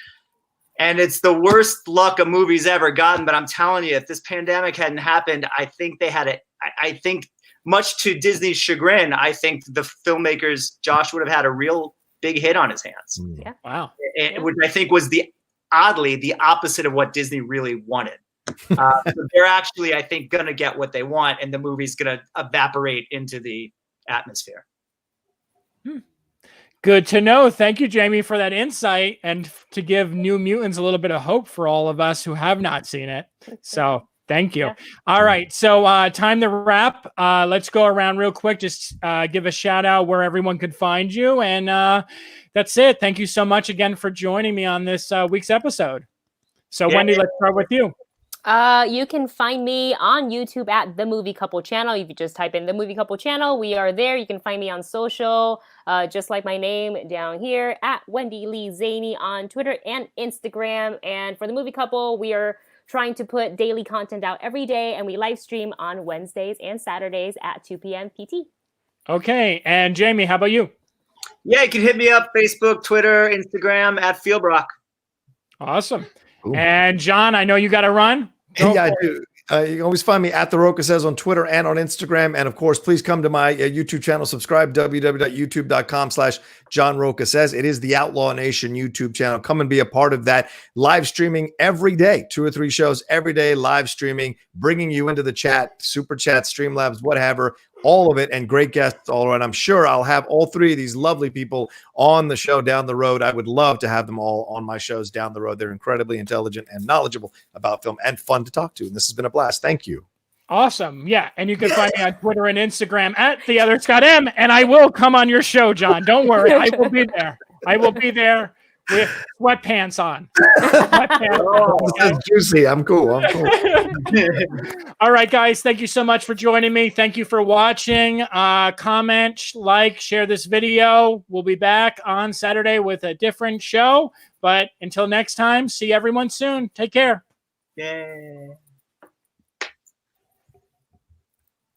And it's the worst luck a movie's ever gotten. But I'm telling you, if this pandemic hadn't happened, I think they had it. I think, much to Disney's chagrin, I think the filmmakers, Josh, would have had a real big hit on his hands. Yeah. Wow. Which I think was oddly the opposite of what Disney really wanted. So they're actually, I think, going to get what they want, and the movie's going to evaporate into the atmosphere. Good to know. Thank you, Jami, for that insight and to give New Mutants a little bit of hope for all of us who have not seen it. So thank you. Yeah. All right. So time to wrap. Let's go around real quick. Just give a shout out where everyone could find you. And that's it. Thank you so much again for joining me on this week's episode. So Wendy, let's start with you. You can find me on YouTube at The Movie Couple Channel. If you just type in The Movie Couple Channel, we are there. You can find me on social, just like my name down here, at Wendy Lee Szany on Twitter and Instagram. And for The Movie Couple, we are trying to put daily content out every day, and we live stream on Wednesdays and Saturdays at 2 p.m. PT. Okay. And Jami, how about you? Yeah, you can hit me up, Facebook, Twitter, Instagram, at Philbrick. Awesome. Ooh. And John, I know you got to run. Yeah, I do. You can always find me at The Rocha Says on Twitter and on Instagram. And of course, please come to my YouTube channel, subscribe, www.youtube.com/John Rocha Says. It is the Outlaw Nation YouTube channel. Come and be a part of that. Live streaming every day, 2 or 3 shows every day, live streaming, bringing you into the chat, super chat, Streamlabs, whatever, all of it, and great guests all around. I'm sure I'll have all 3 of these lovely people on the show down the road. I would love to have them all on my shows down the road. They're incredibly intelligent and knowledgeable about film and fun to talk to. And this has been a blast. Thank you. Awesome. Yeah. And you can find me on Twitter and Instagram at The Other Scott M. And I will come on your show, John. Don't worry. I will be there. I will be there with sweatpants on. This is juicy. I'm cool. All right, guys. Thank you so much for joining me. Thank you for watching. Comment, like, share this video. We'll be back on Saturday with a different show. But until next time, see everyone soon. Take care. Yay.